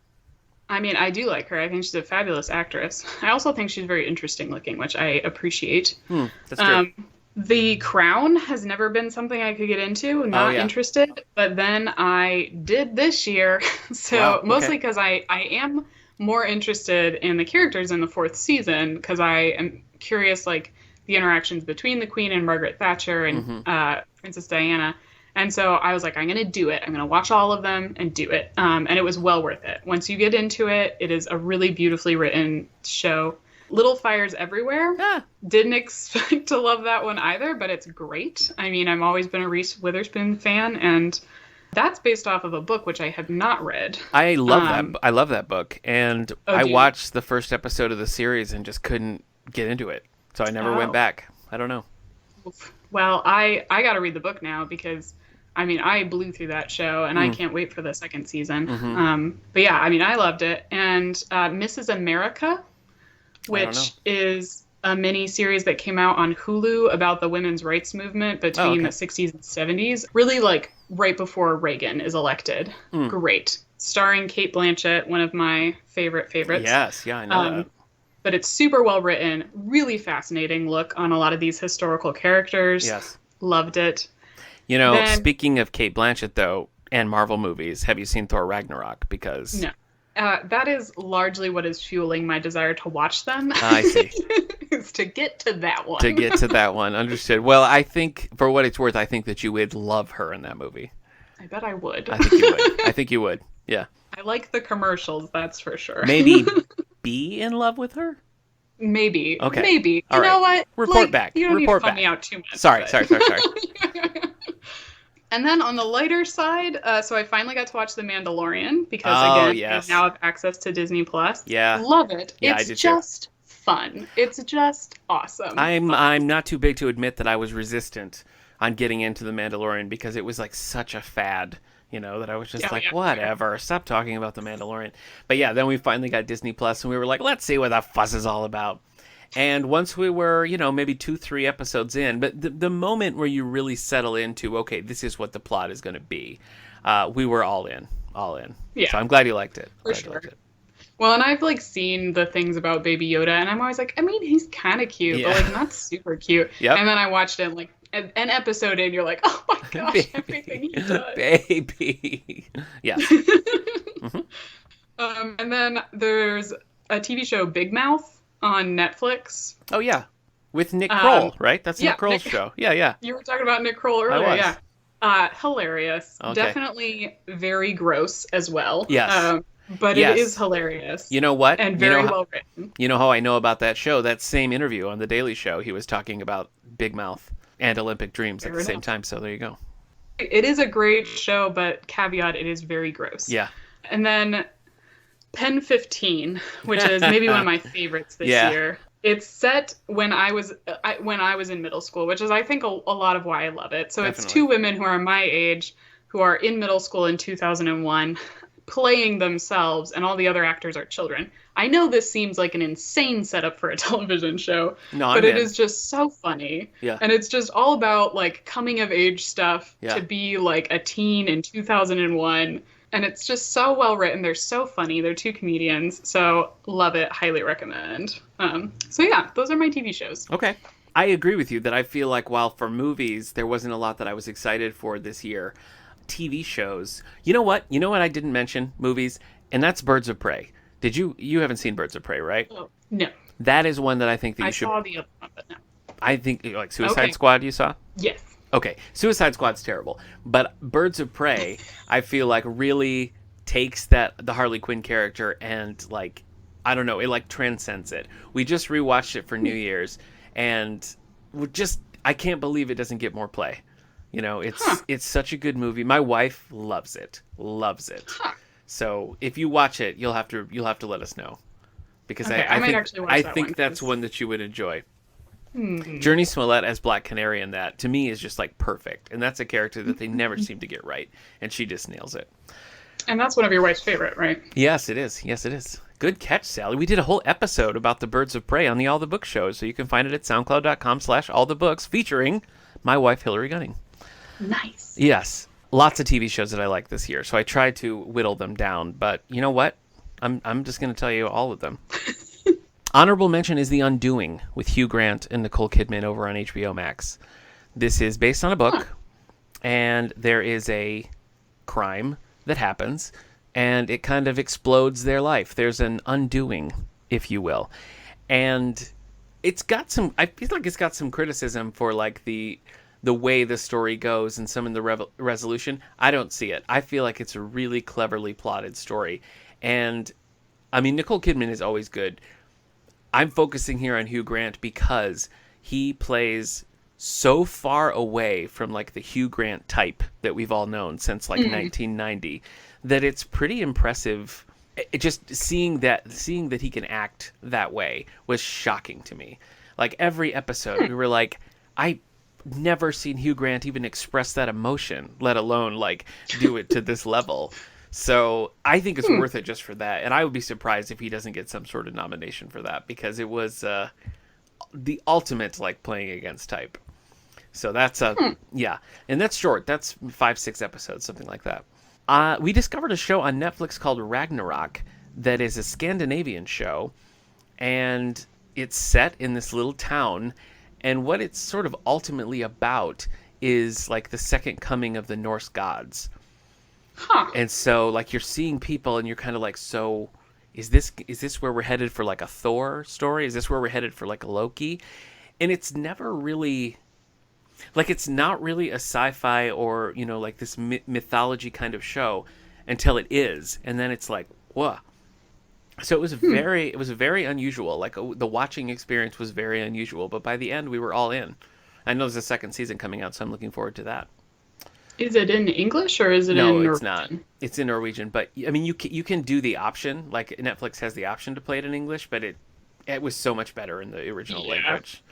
I mean, I do like her. I think she's a fabulous actress. I also think she's very interesting looking, which I appreciate. That's true. The Crown has never been something I could get into. Not interested. But then I did this year. So mostly because I am more interested in the characters in the 4th season, because I am curious, like, the interactions between the Queen and Margaret Thatcher and Princess Diana. And so I was like, I'm going to do it. I'm going to watch all of them and do it. And it was well worth it. Once you get into it, it is a really beautifully written show. Little Fires Everywhere. Didn't expect to love that one either, but it's great. I mean, I've always been a Reese Witherspoon fan, and that's based off of a book which I have not read. I love that book, and I watched the first episode of the series and just couldn't get into it. So I never went back. I don't know. Well, I got to read the book now because I mean, I blew through that show, and I can't wait for the 2nd season. But yeah, I mean, I loved it. And Mrs. America, which is a mini series that came out on Hulu about the women's rights movement between the 60s and 70s, really like right before Reagan is elected. Great. Starring Cate Blanchett, one of my favorites. Yes, yeah, I know that. But it's super well written, really fascinating look on a lot of these historical characters. Yes. Loved it. You know, speaking of Cate Blanchett, though, and Marvel movies, have you seen Thor Ragnarok? Because no. That is largely what is fueling my desire to watch them. I see. Is to get to that one. To get to that one. Understood. Well, I think, for what it's worth, I think that you would love her in that movie. I bet I would. I think you would. I think you would. Yeah. I like the commercials, that's for sure. Maybe be in love with her? Maybe. Okay. Maybe. All right. You know what? Report back. You don't Report need to call back. me out too much. Sorry. And then on the lighter side, so I finally got to watch The Mandalorian because, I now have access to Disney+. Yeah. Love it. Yeah, it's just fun. It's just awesome. I'm not too big to admit that I was resistant on getting into The Mandalorian because it was like such a fad, you know, that I was just whatever, stop talking about The Mandalorian. But yeah, then we finally got Disney+, and we were like, let's see what that fuss is all about. And once we were, you know, maybe 2-3 episodes in, but the moment where you really settle into, okay, this is what the plot is going to be, we were all in. Yeah. So I'm glad you liked it. For sure. Well, and I've like seen the things about Baby Yoda, and I'm always like, I mean, he's kind of cute, but like not super cute. Yep. And then I watched it, like an episode in, you're like, oh my gosh, baby, everything he does. Baby. Yeah. And then there's a TV show, Big Mouth, on Netflix. Oh yeah, with Nick Kroll, right? That's Nick Kroll's show. Yeah. You were talking about Nick Kroll earlier. Yeah. Hilarious. Okay. Definitely very gross as well. Yes. But it is hilarious. You know what? And very well written. You know how I know about that show? That same interview on The Daily Show, he was talking about Big Mouth and Olympic Dreams at the same time. So there you go. It is a great show, but caveat, it is very gross. Yeah. And then Pen 15, which is maybe one of my favorites this year. It's set when I was in middle school, which is, I think, a lot of why I love it. So Definitely. It's 2 women who are my age who are in middle school in 2001 playing themselves, and all the other actors are children. I know this seems like an insane setup for a television show, but it is just so funny. Yeah. And it's just all about like coming of age stuff to be like a teen in 2001. And it's just so well written. They're so funny. They're 2 comedians. So love it. Highly recommend. So yeah, those are my TV shows. Okay. I agree with you that I feel like while for movies, there wasn't a lot that I was excited for this year. TV shows. You know what I didn't mention? Movies. And that's Birds of Prey. You haven't seen Birds of Prey, right? Oh, no. That is one that I think that you should. I saw the other one, but no. I think, like Suicide Squad you saw? Yes. Okay, Suicide Squad's terrible, but Birds of Prey, I feel like really takes the Harley Quinn character and like I don't know, it like transcends it. We just rewatched it for New Year's, and I can't believe it doesn't get more play. You know, it's such a good movie. My wife loves it, loves it. So if you watch it, you'll have to let us know because Okay, I might actually watch that think one, that's 'cause- one that you would enjoy. Journey Smollett as Black Canary in that, to me, is just like perfect. And that's a character that they never seem to get right. And she just nails it. And that's one of your wife's favorite, right? Yes, it is. Yes, it is. Good catch, Sally. We did a whole episode about the Birds of Prey on the All the Books show. So you can find it at soundcloud.com/allthebooks featuring my wife, Hillary Gunning. Nice. Yes. Lots of TV shows that I like this year. So I tried to whittle them down. But you know what? I'm just going to tell you all of them. Honorable mention is The Undoing with Hugh Grant and Nicole Kidman over on HBO Max. This is based on a book, and there is a crime that happens, and it kind of explodes their life. There's an undoing, if you will. And it's got some, I feel like it's got some criticism for like the way the story goes and some of the resolution. I don't see it. I feel like it's a really cleverly plotted story. And I mean, Nicole Kidman is always good. I'm focusing here on Hugh Grant because he plays so far away from like the Hugh Grant type that we've all known since like 1990 that it's pretty impressive. Just seeing that he can act that way was shocking to me. Like every episode we were like, I never seen Hugh Grant even express that emotion, let alone like do it to this level. So I think it's worth it just for that. And I would be surprised if he doesn't get some sort of nomination for that because it was the ultimate like playing against type. So that's yeah. And that's short. That's 5-6 episodes, something like that. We discovered a show on Netflix called Ragnarok that is a Scandinavian show. And it's set in this little town. And what it's sort of ultimately about is like the second coming of the Norse gods. And so like you're seeing people and you're kind of like, so is this where we're headed for like a Thor story? Is this where we're headed for like a Loki? And it's never really like, it's not really a sci-fi or, you know, like this mythology kind of show until it is. And then it's like, whoa. So it was very unusual. Like the watching experience was very unusual, but by the end we were all in. I know there's a second season coming out, so I'm looking forward to that. Is it in English or is it in Norwegian? No, it's not. It's in Norwegian, but I mean, you can do the option. Like Netflix has the option to play it in English, but it was so much better in the original language.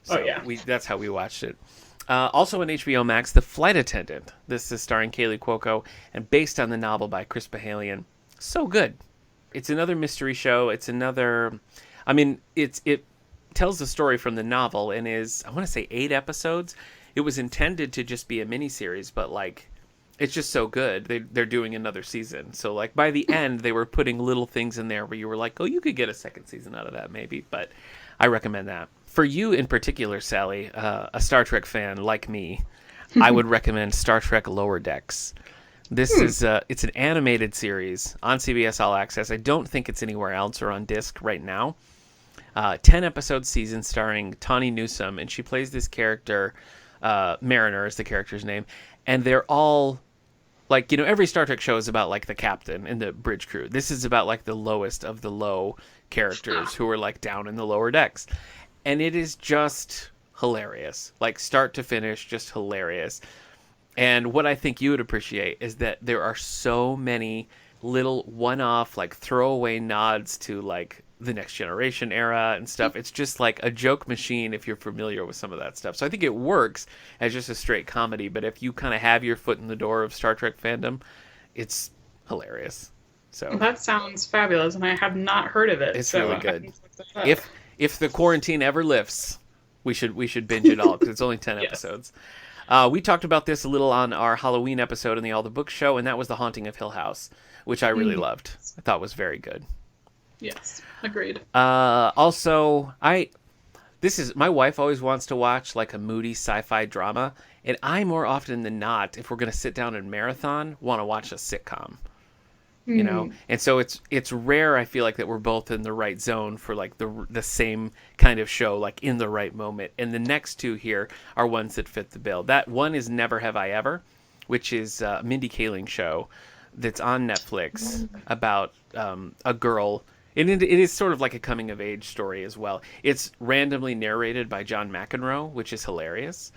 So that's how we watched it. Also on HBO Max, The Flight Attendant. This is starring Kaylee Cuoco and based on the novel by Chris Pahalian. So good. It's another mystery show. It's another. I mean, it tells the story from the novel and is, I want to say, 8 episodes. It was intended to just be a miniseries, but like, it's just so good. They're doing another season. So like by the end, they were putting little things in there where you were like, oh, you could get a second season out of that maybe. But I recommend that. For you in particular, Sally, a Star Trek fan like me, I would recommend Star Trek Lower Decks. This is it's an animated series on CBS All Access. I don't think it's anywhere else or on disc right now. 10 episode season starring Tawny Newsome, and she plays this character. Mariner is the character's name, and they're all like, you know, every Star Trek show is about like the captain and the bridge crew. This is about like the lowest of the low characters who are like down in the lower decks, and it is just hilarious, like start to finish, just hilarious. And what I think you would appreciate is that there are so many little one-off like throwaway nods to like the Next Generation era and stuff. It's just like a joke machine if you're familiar with some of that stuff. So I think it works as just a straight comedy, but if you kind of have your foot in the door of Star Trek fandom, it's hilarious. So that sounds fabulous, and I have not heard of it. It's really good. If the quarantine ever lifts, we should binge it all because it's only 10 episodes. We talked about this a little on our Halloween episode in the All the Books show, and that was The Haunting of Hill House, which I really loved. I thought was very good. Yes, agreed. Also, my wife always wants to watch like a moody sci-fi drama, and I more often than not, if we're going to sit down and marathon, want to watch a sitcom. you know. And so it's rare, I feel like, that we're both in the right zone for like the same kind of show, like in the right moment. And the next two here are ones that fit the bill. That one is Never Have I Ever, which is a Mindy Kaling show that's on Netflix about a girl. It is sort of like a coming of age story as well. It's randomly narrated by John McEnroe, which is hilarious.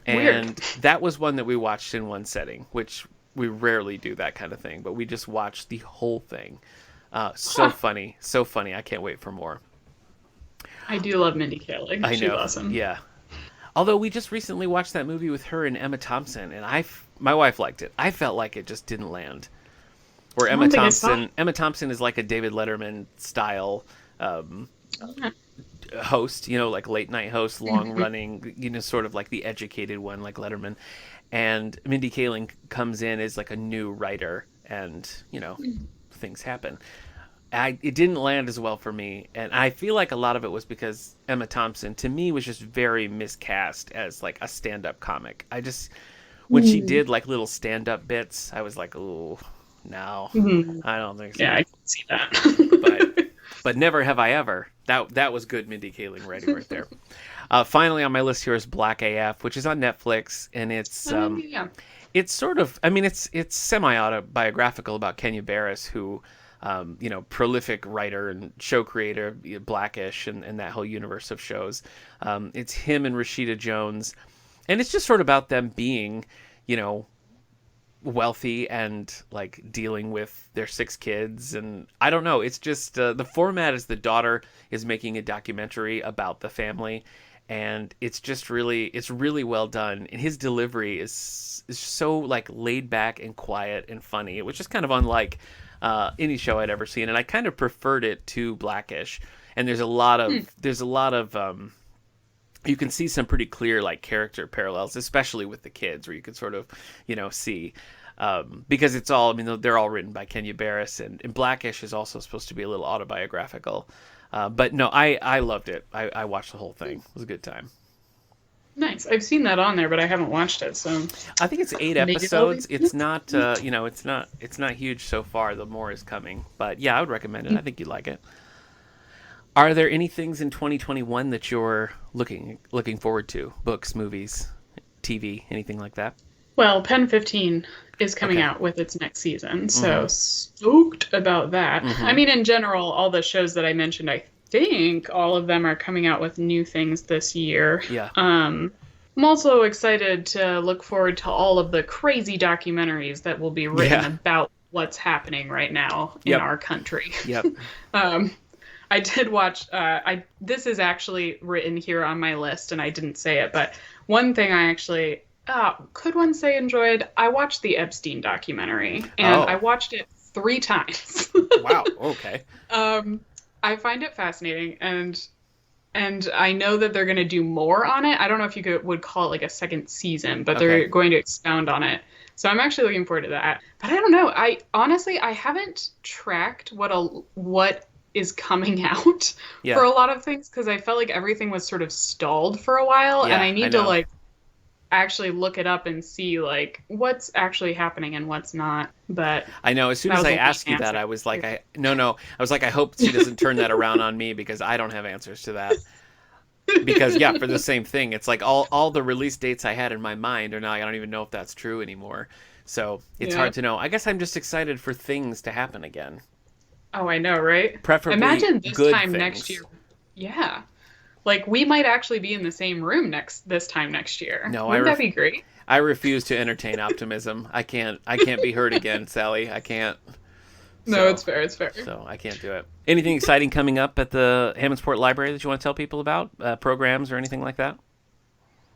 And that was one that we watched in one setting, which we rarely do that kind of thing, but we just watched the whole thing. So funny, so funny. I can't wait for more. I do love Mindy Kaling. I know. She's awesome. Yeah. Although we just recently watched that movie with her and Emma Thompson, and my wife liked it. I felt like it just didn't land. Where Emma Thompson is like a David Letterman style host, you know, like late night host, long running, you know, sort of like the educated one, like Letterman. And Mindy Kaling comes in as like a new writer, and you know, things happen. It didn't land as well for me, and I feel like a lot of it was because Emma Thompson, to me, was just very miscast as like a stand-up comic. When she did like little stand-up bits, I was like, ooh, no, I don't think so. Yeah, I can see that. but Never Have I Ever. That was good Mindy Kaling writing right there. Finally on my list here is Black AF, which is on Netflix, and it's sort of, I mean, it's semi-autobiographical about Kenya Barris, who, you know, prolific writer and show creator, Blackish, and that whole universe of shows. It's him and Rashida Jones, and it's just sort of about them being, you know, wealthy and like dealing with their 6 kids. And I don't know, it's just the format is the daughter is making a documentary about the family, and it's really well done, and his delivery is so like laid back and quiet and funny, which is kind of unlike any show I'd ever seen, and I kind of preferred it to Blackish. And there's a lot of you can see some pretty clear like character parallels, especially with the kids, where you can sort of, you know, see because it's all, I mean, they're all written by Kenya Barris, and Blackish is also supposed to be a little autobiographical. But no, I loved it. I watched the whole thing. It was a good time. Nice. I've seen that on there, but I haven't watched it. So I think it's 8 episodes. It's not, you know, it's not huge so far. The more is coming, but yeah, I would recommend it. I think you'd like it. Are there any things in 2021 that you're looking forward to? Books, movies, TV, anything like that? Well, Pen 15 is coming out with its next season, so stoked about that. I mean, in general, all the shows that I mentioned, I think all of them are coming out with new things this year. Yeah. I'm also excited to look forward to all of the crazy documentaries that will be written about what's happening right now in our country. Yep. I did watch, this is actually written here on my list, and I didn't say it, but one thing I actually, could one say enjoyed, I watched the Epstein documentary, and I watched it 3 times. Wow, okay. I find it fascinating, and I know that they're going to do more on it. I don't know if you would call it like a second season, but they're going to expound on it. So I'm actually looking forward to that. But I don't know. I honestly haven't tracked what is coming out for a lot of things, because I felt like everything was sort of stalled for a while, and I need to like actually look it up and see like what's actually happening and what's not. But I know as soon as I asked you that, I was like, I hope she doesn't turn that around on me, because I don't have answers to that. Because for the same thing, it's like all the release dates I had in my mind are now, I don't even know if that's true anymore. So it's hard to know. I guess I'm just excited for things to happen again. Oh, I know, right? Preferably imagine this good time things. next year. Yeah. Like, we might actually be in the same room this time next year. No, wouldn't that be great? I refuse to entertain optimism. I can't be hurt again, Sally. I can't. No, it's fair. It's fair. So I can't do it. Anything exciting coming up at the Hammondsport Library that you want to tell people about? Programs or anything like that?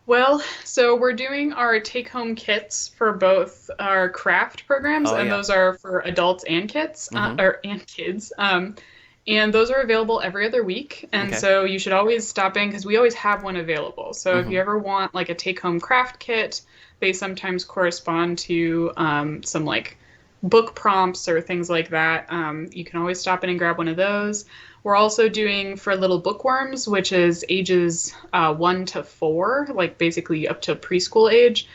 Well, so we're doing our take-home kits for both our craft programs, and those are for adults and kids, and kids. And those are available every other week. And so you should always stop in, because we always have one available. So if you ever want like a take-home craft kit, they sometimes correspond to some like book prompts or things like that. You can always stop in and grab one of those. We're also doing for little bookworms, which is ages 1 to 4, like basically up to preschool age.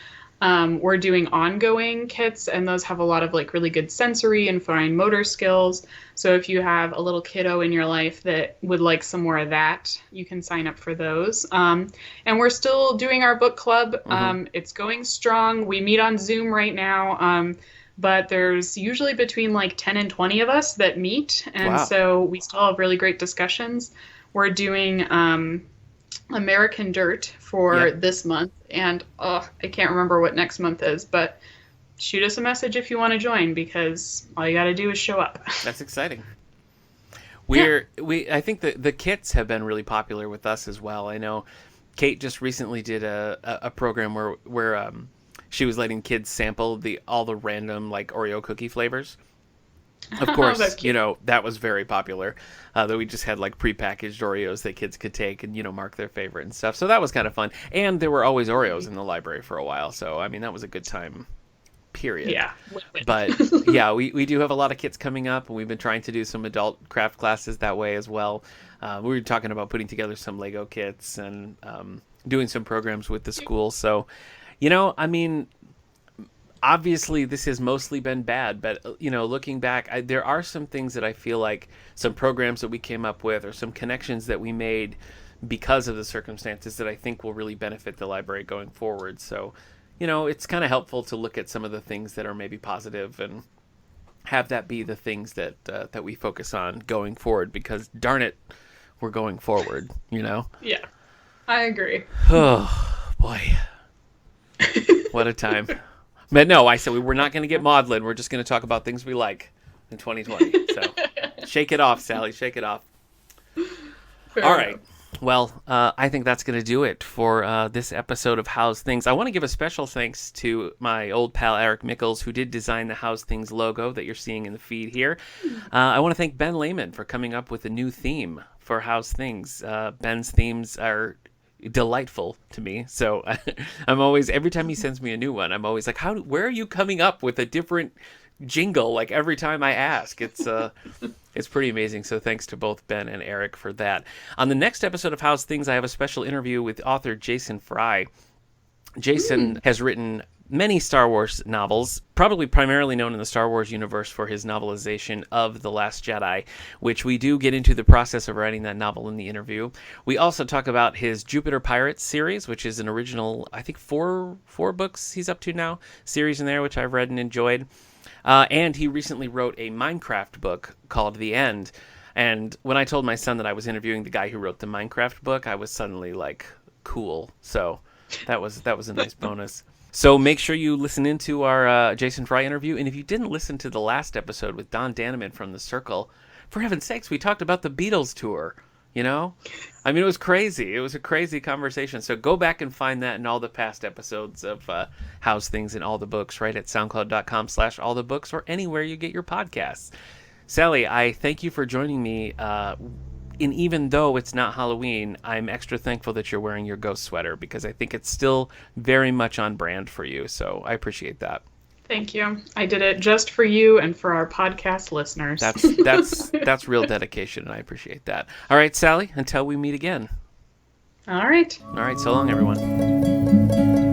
We're doing ongoing kits, and those have a lot of like really good sensory and fine motor skills. So if you have a little kiddo in your life that would like some more of that, you can sign up for those. And we're still doing our book club. It's going strong. We meet on Zoom right now. But there's usually between like 10 and 20 of us that meet. And so we still have really great discussions. We're doing American Dirt for this month. And I can't remember what next month is, but shoot us a message if you want to join, because all you got to do is show up. That's exciting. I think the kits have been really popular with us as well. I know Kate just recently did a program where she was letting kids sample all the random like Oreo cookie flavors. Of course, that was very popular. That we just had like prepackaged Oreos that kids could take and mark their favorite and stuff. So that was kind of fun. And there were always Oreos in the library for a while. So I mean, that was a good time. Period. Yeah. But yeah, we do have a lot of kits coming up, and we've been trying to do some adult craft classes that way as well. We were talking about putting together some Lego kits and doing some programs with the school. So, I mean, obviously this has mostly been bad, but looking back, there are some things that I feel like some programs that we came up with or some connections that we made because of the circumstances that I think will really benefit the library going forward. So, it's kind of helpful to look at some of the things that are maybe positive and have that be the things that we focus on going forward, because darn it, we're going forward, Yeah, I agree. Oh, boy. What a time. But no, I said we're not going to get maudlin. We're just going to talk about things we like in 2020. So shake it off, Sally. Shake it off. Fair All right. enough. Well, I think that's going to do it for this episode of Howe's Things. I want to give a special thanks to my old pal Eric Mickles, who did design the Howe's Things logo that you're seeing in the feed here. I want to thank Ben Lehman for coming up with a new theme for Howe's Things. Ben's themes are delightful to me, so I'm always, every time he sends me a new one, I'm always like, where are you coming up with a different jingle like every time I ask? It's pretty amazing. So thanks to both Ben and Eric for that. On the next episode of Howe's Things, I have a special interview with author Jason Fry. Jason has written many Star Wars novels, probably primarily known in the Star Wars universe for his novelization of The Last Jedi, which we do get into the process of writing that novel in the interview. We also talk about his Jupiter Pirates series, which is an original, I think four books he's up to now, series in there, which I've read and enjoyed. And he recently wrote a Minecraft book called The End. And when I told my son that I was interviewing the guy who wrote the Minecraft book, I was suddenly like, cool. So that was a nice bonus. So make sure you listen into our Jason Fry interview. And if you didn't listen to the last episode with Don Daneman from The Circle, for heaven's sakes, we talked about the Beatles tour. I mean, it was crazy. It was a crazy conversation. So go back and find that in all the past episodes of Howe's Things and All the Books, right at soundcloud.com/allthebooks or anywhere you get your podcasts. Sally, I thank you for joining me. And even though it's not Halloween, I'm extra thankful that you're wearing your ghost sweater, because I think it's still very much on brand for you. So I appreciate that. Thank you. I did it just for you and for our podcast listeners. That's real dedication, and I appreciate that. All right, Sally, until we meet again. All right. So long, everyone.